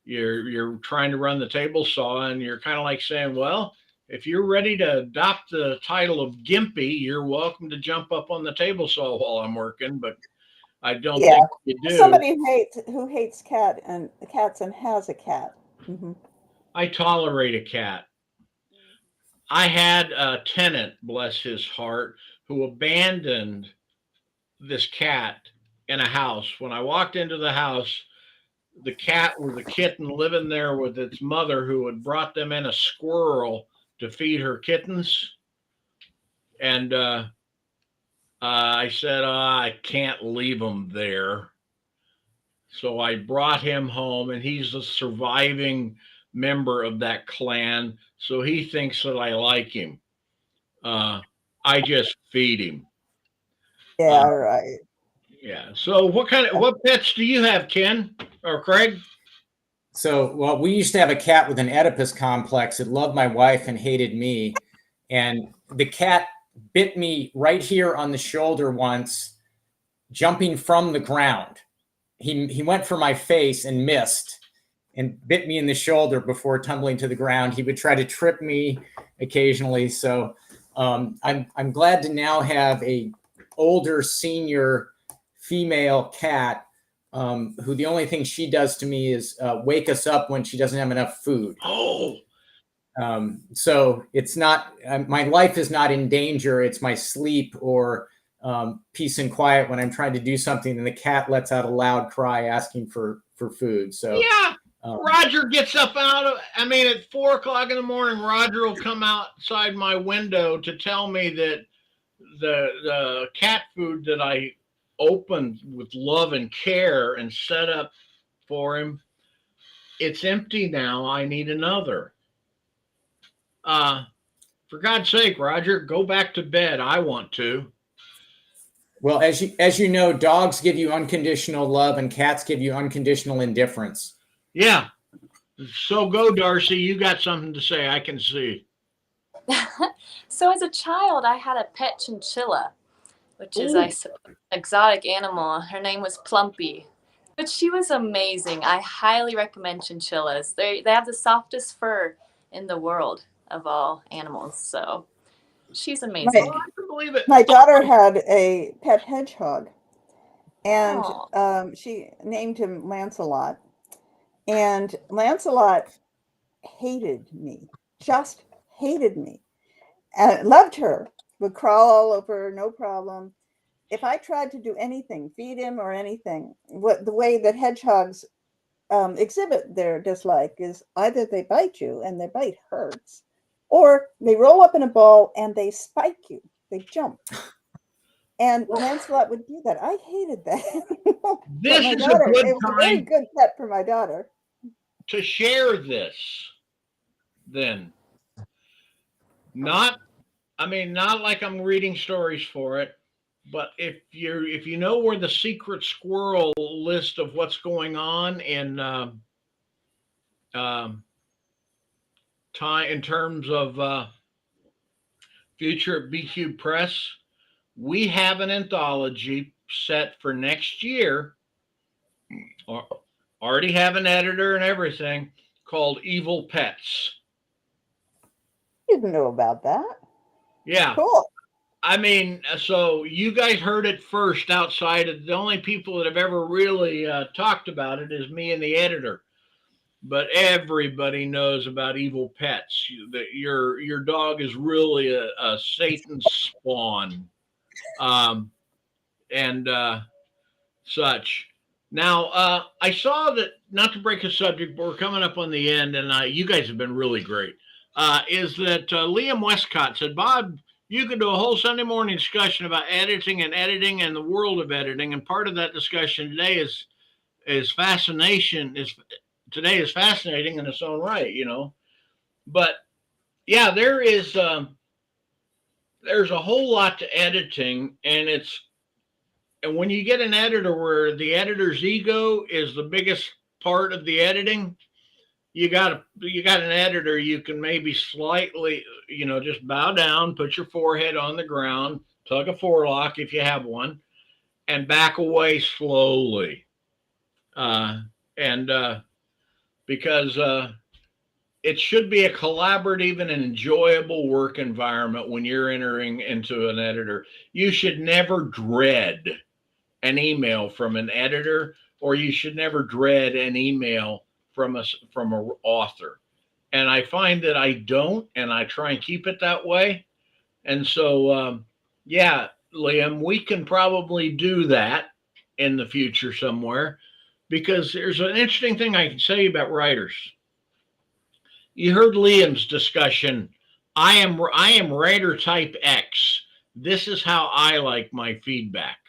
you're trying to run the table saw, and you're kind of like saying, well, if you're ready to adopt the title of Gimpy, you're welcome to jump up on the table saw while I'm working, but I don't think you do. Somebody who hates cats and has a cat. Mm-hmm. I tolerate a cat. I had a tenant, bless his heart, who abandoned this cat in a house. When I walked into the house, the cat or the kitten living there with its mother, who had brought them in a squirrel to feed her kittens. And I said, I can't leave him there. So I brought him home, and he's the surviving member of that clan. So he thinks that I like him. I just feed him. Yeah, right. Yeah. So what pets do you have, Ken or Craig? So, well, we used to have a cat with an Oedipus complex. It loved my wife and hated me. And the cat bit me right here on the shoulder once, jumping from the ground. He went for my face and missed and bit me in the shoulder before tumbling to the ground. He would try to trip me occasionally. So I'm glad to now have a older senior female cat who the only thing she does to me is wake us up when she doesn't have enough food. Oh. So it's not, my life is not in danger. It's my sleep or peace and quiet when I'm trying to do something and the cat lets out a loud cry asking for food. So yeah, Roger gets up at 4:00 in the morning, Roger will come outside my window to tell me that the cat food that I opened with love and care and set up for him, it's empty now. I need another. For God's sake, Roger, go back to bed. I want to. Well, as you know, dogs give you unconditional love and cats give you unconditional indifference. Yeah. So go, Darcy. You got something to say. I can see. So as a child, I had a pet chinchilla, which is Ooh. an exotic animal. Her name was Plumpy, but she was amazing. I highly recommend chinchillas. They have the softest fur in the world of all animals. So she's amazing. Oh, I can believe it. My daughter had a pet hedgehog, and Aw. she named him Lancelot. And Lancelot hated me, just hated me. And loved her, would crawl all over her, no problem. If I tried to do anything, feed him or anything, the way that hedgehogs exhibit their dislike is either they bite you and their bite hurts, or they roll up in a ball and they spike you. They jump. And Lancelot would do that. I hated that. This my is daughter, a good it was a very time good pet for my daughter. to share this. Then, not like I'm reading stories for it, but if you know where the secret squirrel list of what's going on in time in terms of future at BQ Press, we have an anthology set for next year, or already have an editor and everything, called Evil Pets. Didn't know about that. Yeah. Cool. I mean, so you guys heard it first. Outside of the only people that have ever really talked about it is me and the editor, but everybody knows about Evil Pets. That your dog is really a Satan spawn, and such. Now, I saw that. Not to break a subject, but we're coming up on the end, and you guys have been really great. Is that Liam Westcott said, Bob, you could do a whole Sunday morning discussion about editing and the world of editing. And part of that discussion today is fascination. Today is fascinating in its own right, you know. But yeah, there's a whole lot to editing, and when you get an editor where the editor's ego is the biggest part of the editing, you got an editor you can maybe slightly, just bow down, put your forehead on the ground, tug a forelock if you have one, and back away slowly. Because it should be a collaborative and enjoyable work environment when you're entering into an editor. You should never dread an email from an editor, or you should never dread an email from an author. And I find that I don't, and I try and keep it that way. And so, yeah, Liam, we can probably do that in the future somewhere, because there's an interesting thing I can say about writers. You heard Liam's discussion. I am writer type X. This is how I like my feedback.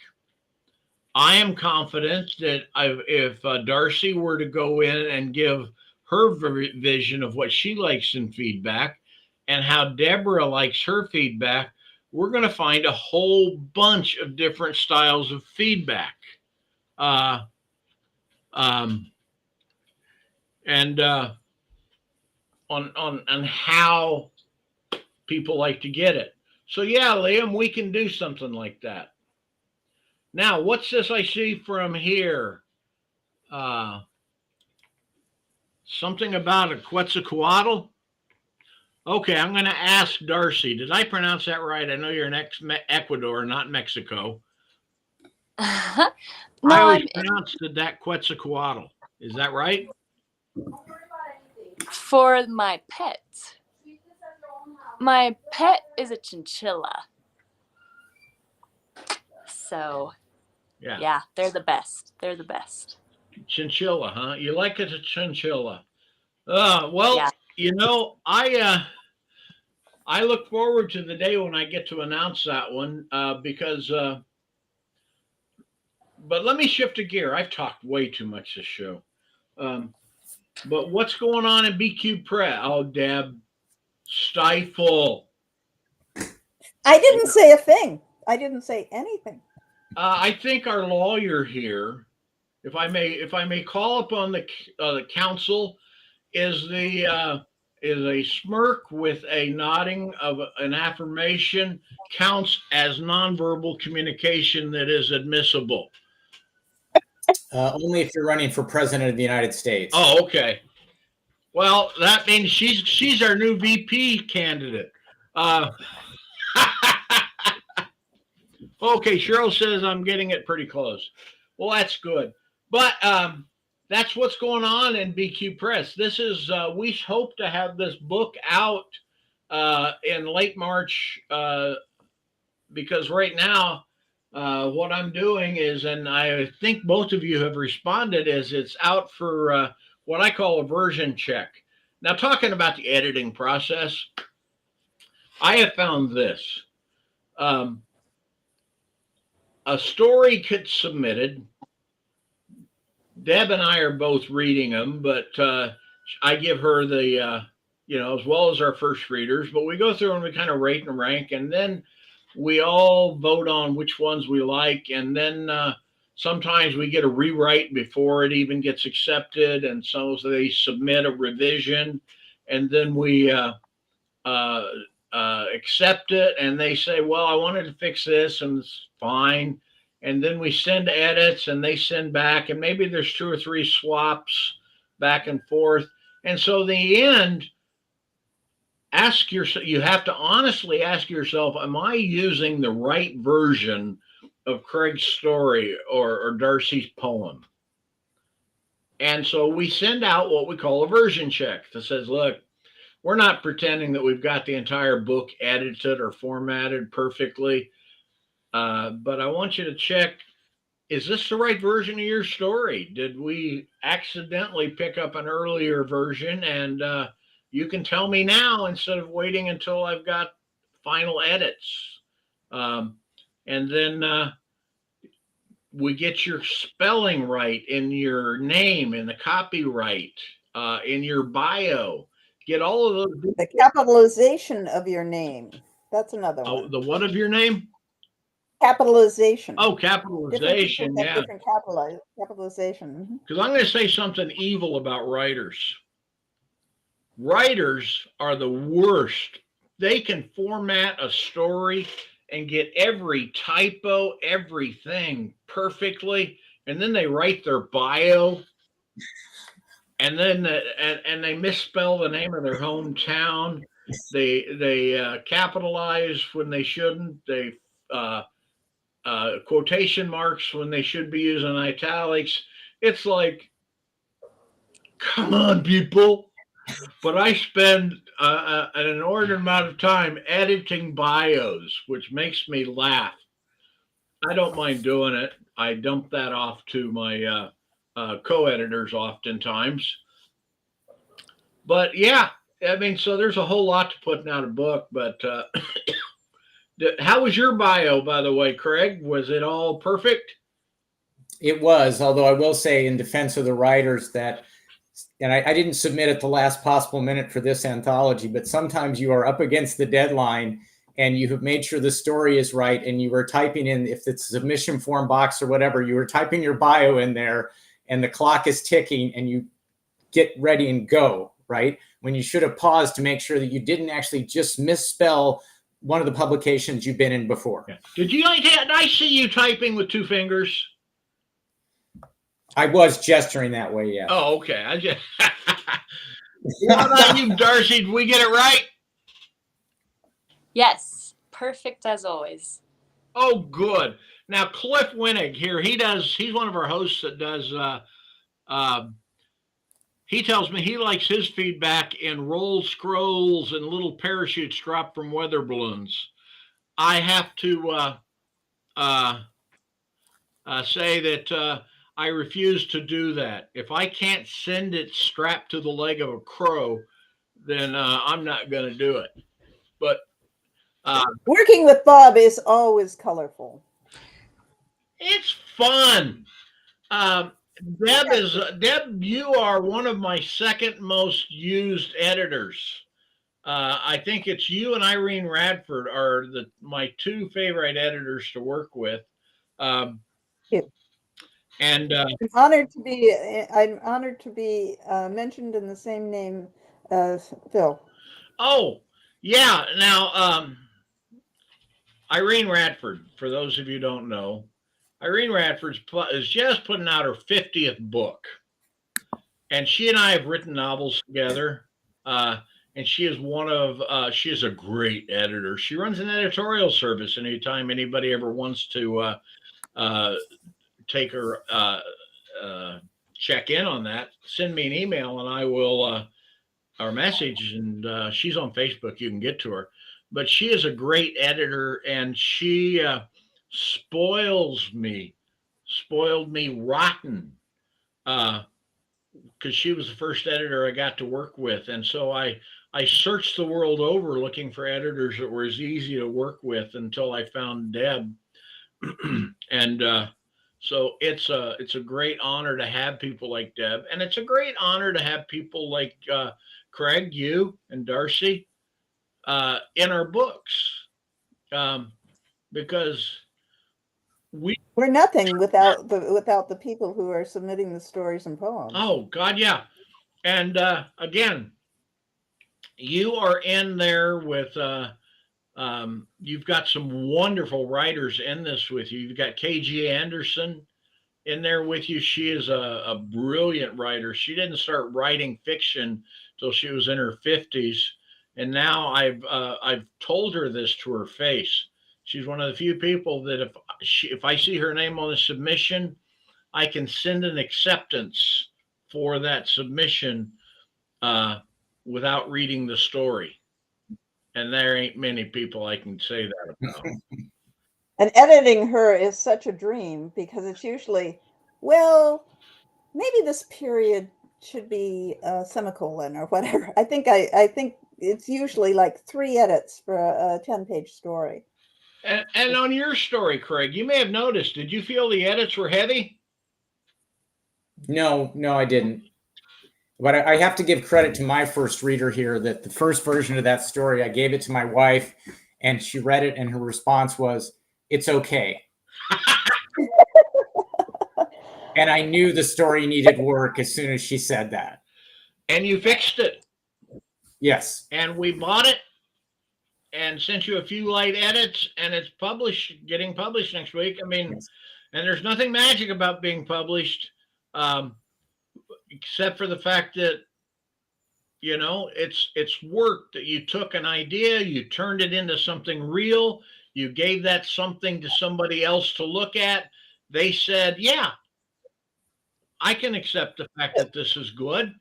I am confident that if Darcy were to go in and give her vision of what she likes in feedback and how Deborah likes her feedback, we're going to find a whole bunch of different styles of feedback. And on how people like to get it. So yeah, Liam, we can do something like that. Now, what's this I see from here? Something about a Quetzalcoatl. Okay, I'm going to ask Darcy. Did I pronounce that right? I know you're in Ecuador, not Mexico. No, I always pronounced that Quetzalcoatl. Is that right? For my pet. My pet is a chinchilla. So, yeah, they're the best. They're the best. Chinchilla, huh? You like it, a chinchilla? Well, yeah. I look forward to the day when I get to announce that one because. But let me shift a gear. I've talked way too much this show. But what's going on in BQ Press? Oh, Deb, stifle. I didn't say a thing. I didn't say anything. I think our lawyer here, if I may call upon the council, is a smirk with a nodding of an affirmation counts as nonverbal communication that is admissible. Only if you're running for president of the United States. Oh, okay. Well, that means she's our new VP candidate. Okay, Cheryl says I'm getting it pretty close. Well, that's good. But that's what's going on in BQ Press. This is we hope to have this book out in late March because right now what I'm doing is, and I think both of you have responded, is it's out for what I call a version check. Now, talking about the editing process, I have found this. A story gets submitted. Deb and I are both reading them, but I give her the, as well as our first readers, but we go through and we kind of rate and rank, and then we all vote on which ones we like. And then sometimes we get a rewrite before it even gets accepted. And so they submit a revision, and then we accept it, and they say, well, I wanted to fix this, and it's fine. And then we send edits, and they send back, and maybe there's 2 or 3 swaps back and forth. And so in the end, you have to honestly ask yourself, am I using the right version of Craig's story or Darcy's poem? And so we send out what we call a version check that says, look, we're not pretending that we've got the entire book edited or formatted perfectly. But I want you to check, is this the right version of your story? Did we accidentally pick up an earlier version? And you can tell me now instead of waiting until I've got final edits. And then we get your spelling right in your name, in the copyright, in your bio. Get all of those. The capitalization of your name. That's another one. Oh, the what of your name? Capitalization. Oh, capitalization. Yeah. Different capitalization. Because I'm going to say something evil about writers. Writers are the worst. They can format a story and get every typo, everything perfectly, and then they write their bio, and then and they misspell the name of their hometown. They capitalize when they shouldn't. They quotation marks when they should be using italics. It's like, come on, people. But I spend an inordinate amount of time editing bios, which makes me laugh. I don't mind doing it. I dump that off to my co-editors oftentimes. But yeah, I mean, so there's a whole lot to putting out a book. But how was your bio, by the way, Craig? Was it all perfect? It was, although I will say in defense of the writers that, and I didn't submit at the last possible minute for this anthology, but sometimes you are up against the deadline and you have made sure the story is right, and you were typing in, if it's a submission form box or whatever, you were typing your bio in there and the clock is ticking and you get ready and go, right? When you should have paused to make sure that you didn't actually just misspell one of the publications you've been in before. Yeah. Did I see you typing with 2 fingers? I was gesturing that way, yeah. Oh, okay. I just what about you, Darcy? Did we get it right? Yes, perfect as always. Oh, good. Now Cliff Winnig here, he's one of our hosts that does he tells me he likes his feedback in roll scrolls and little parachutes dropped from weather balloons. I have to say that I refuse to do that. If I can't send it strapped to the leg of a crow, then I'm not going to do it. But working with Bob is always colorful. It's fun. Deb, you are one of my second most used editors. I think it's you and Irene Radford are my two favorite editors to work with. Um, Yeah. and I'm honored to be. I'm honored to be mentioned in the same name as Phil. oh, yeah. Now, Irene Radford, for those of you who don't know, Irene Radford is just putting out her 50th book. And she and I have written novels together. And she is she is a great editor. She runs an editorial service anytime anybody ever wants to take her check in on that, send me an email and I will our message. And she's on Facebook. You can get to her. But she is a great editor, and she spoiled me rotten. Because she was the first editor I got to work with, and so I searched the world over looking for editors that were as easy to work with until I found Deb. And so it's a great honor to have people like Deb, and it's a great honor to have people like Craig, you, and Darcy in our books, because we're nothing without the people who are submitting the stories and poems. Oh God, yeah. And again, you are in there with you've got some wonderful writers in this with you. You've got KG Anderson in there with you. She is a brilliant writer. She didn't start writing fiction till she was in her 50s, and now I've told her this to her face. She's one of the few people that if I see her name on the submission, I can send an acceptance for that submission without reading the story. And there ain't many people I can say that about. And editing her is such a dream, because it's usually, well, maybe this period should be a semicolon or whatever. I think it's usually like 3 edits for a 10-page story. And on your story, Craig, you may have noticed, did you feel the edits were heavy? No, I didn't. But I have to give credit to my first reader here, that the first version of that story, I gave it to my wife and she read it and her response was, "It's okay." And I knew the story needed work as soon as she said that. And you fixed it. Yes. And we bought it and sent you a few light edits, and it's getting published next week. I mean, yes. And there's nothing magic about being published, except for the fact that, you know, it's work that you took an idea, you turned it into something real, you gave that something to somebody else to look at. They said, yeah, I can accept the fact that this is good.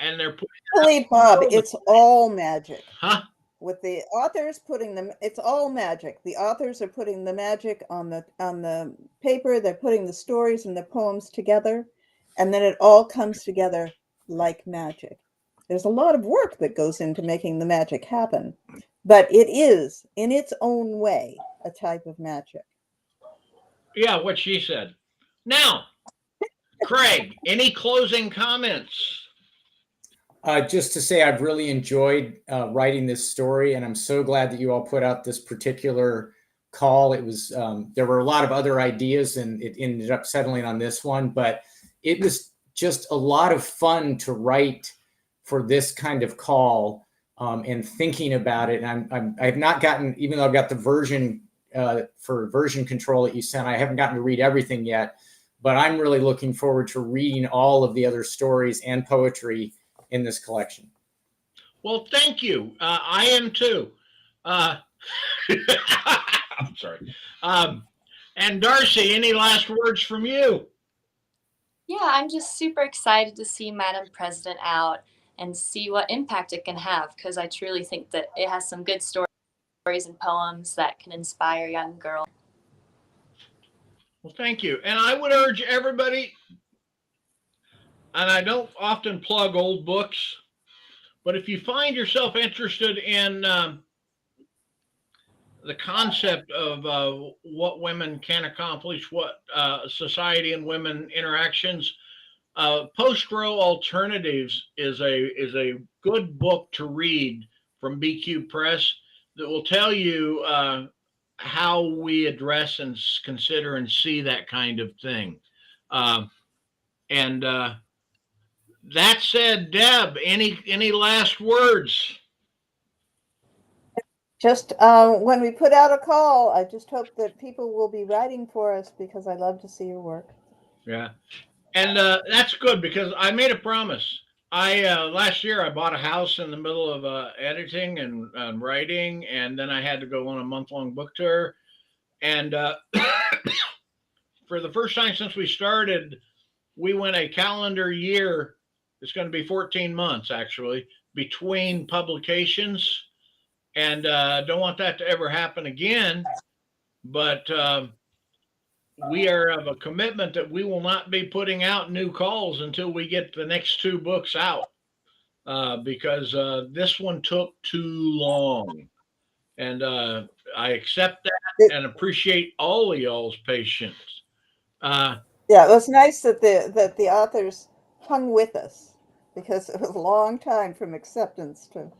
And they're putting Bob, it's all magic. Huh? With the authors putting them, it's all magic. The authors are putting the magic on the paper, they're putting the stories and the poems together, and then it all comes together like magic. There's a lot of work that goes into making the magic happen, but it is, in its own way, a type of magic. Yeah, what she said. Now, Craig, any closing comments? Just to say, I've really enjoyed writing this story, and I'm so glad that you all put out this particular call. It was there were a lot of other ideas, and it ended up settling on this one, but it was just a lot of fun to write for this kind of call, and thinking about it. And I've not gotten, even though I've got the version for version control that you sent, I haven't gotten to read everything yet, but I'm really looking forward to reading all of the other stories and poetry in this collection. Well, thank you. I am too. I'm sorry. And Darcy, any last words from you? Yeah, I'm just super excited to see Madam President out and see what impact it can have, because I truly think that it has some good stories and poems that can inspire young girls. Well, thank you. And I would urge everybody, and I don't often plug old books, but if you find yourself interested in the concept of what women can accomplish, what society and women interactions, Post-Row Alternatives is a good book to read from BQ Press that will tell you how we address and consider and see that kind of thing. And that said, Deb, any last words? Just when we put out a call, I just hope that people will be writing for us because I love to see your work. Yeah. And that's good because I made a promise. Last year I bought a house in the middle of editing and writing, and then I had to go on a month-long book tour. And for the first time since we started, we went a calendar year. It's going to be 14 months actually between publications, and don't want that to ever happen again. But we are of a commitment that we will not be putting out new calls until we get the next 2 books out, because this one took too long. And I accept that and appreciate all of y'all's patience. Yeah, it was nice that the authors hung with us because it was a long time from acceptance to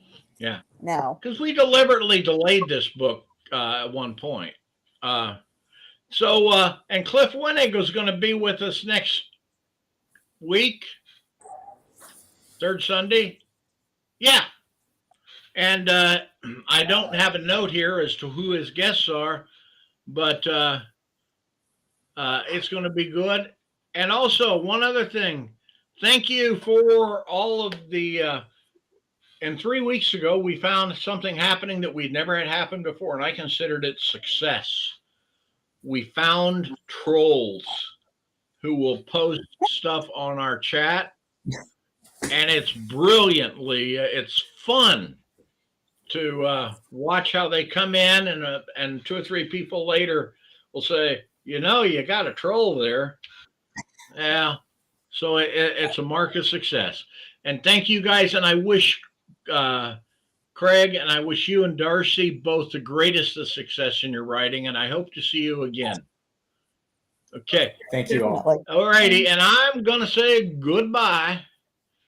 now. Because we deliberately delayed this book at one point. And Cliff Winnig is going to be with us next week, 3rd Sunday. Yeah. And I don't have a note here as to who his guests are, but it's going to be good. And also, one other thing. Thank you for all of the and 3 weeks ago, we found something happening that we'd never had happen before, and I considered it success. We found trolls who will post stuff on our chat, and it's brilliantly, it's fun to watch how they come in, and 2 or 3 people later will say, you got a troll there. Yeah, so it's a mark of success. And thank you guys, and I wish Craig, and I wish you and Darcy both the greatest of success in your writing, and I hope to see you again. Okay. Thank you all. All righty, and I'm going to say goodbye.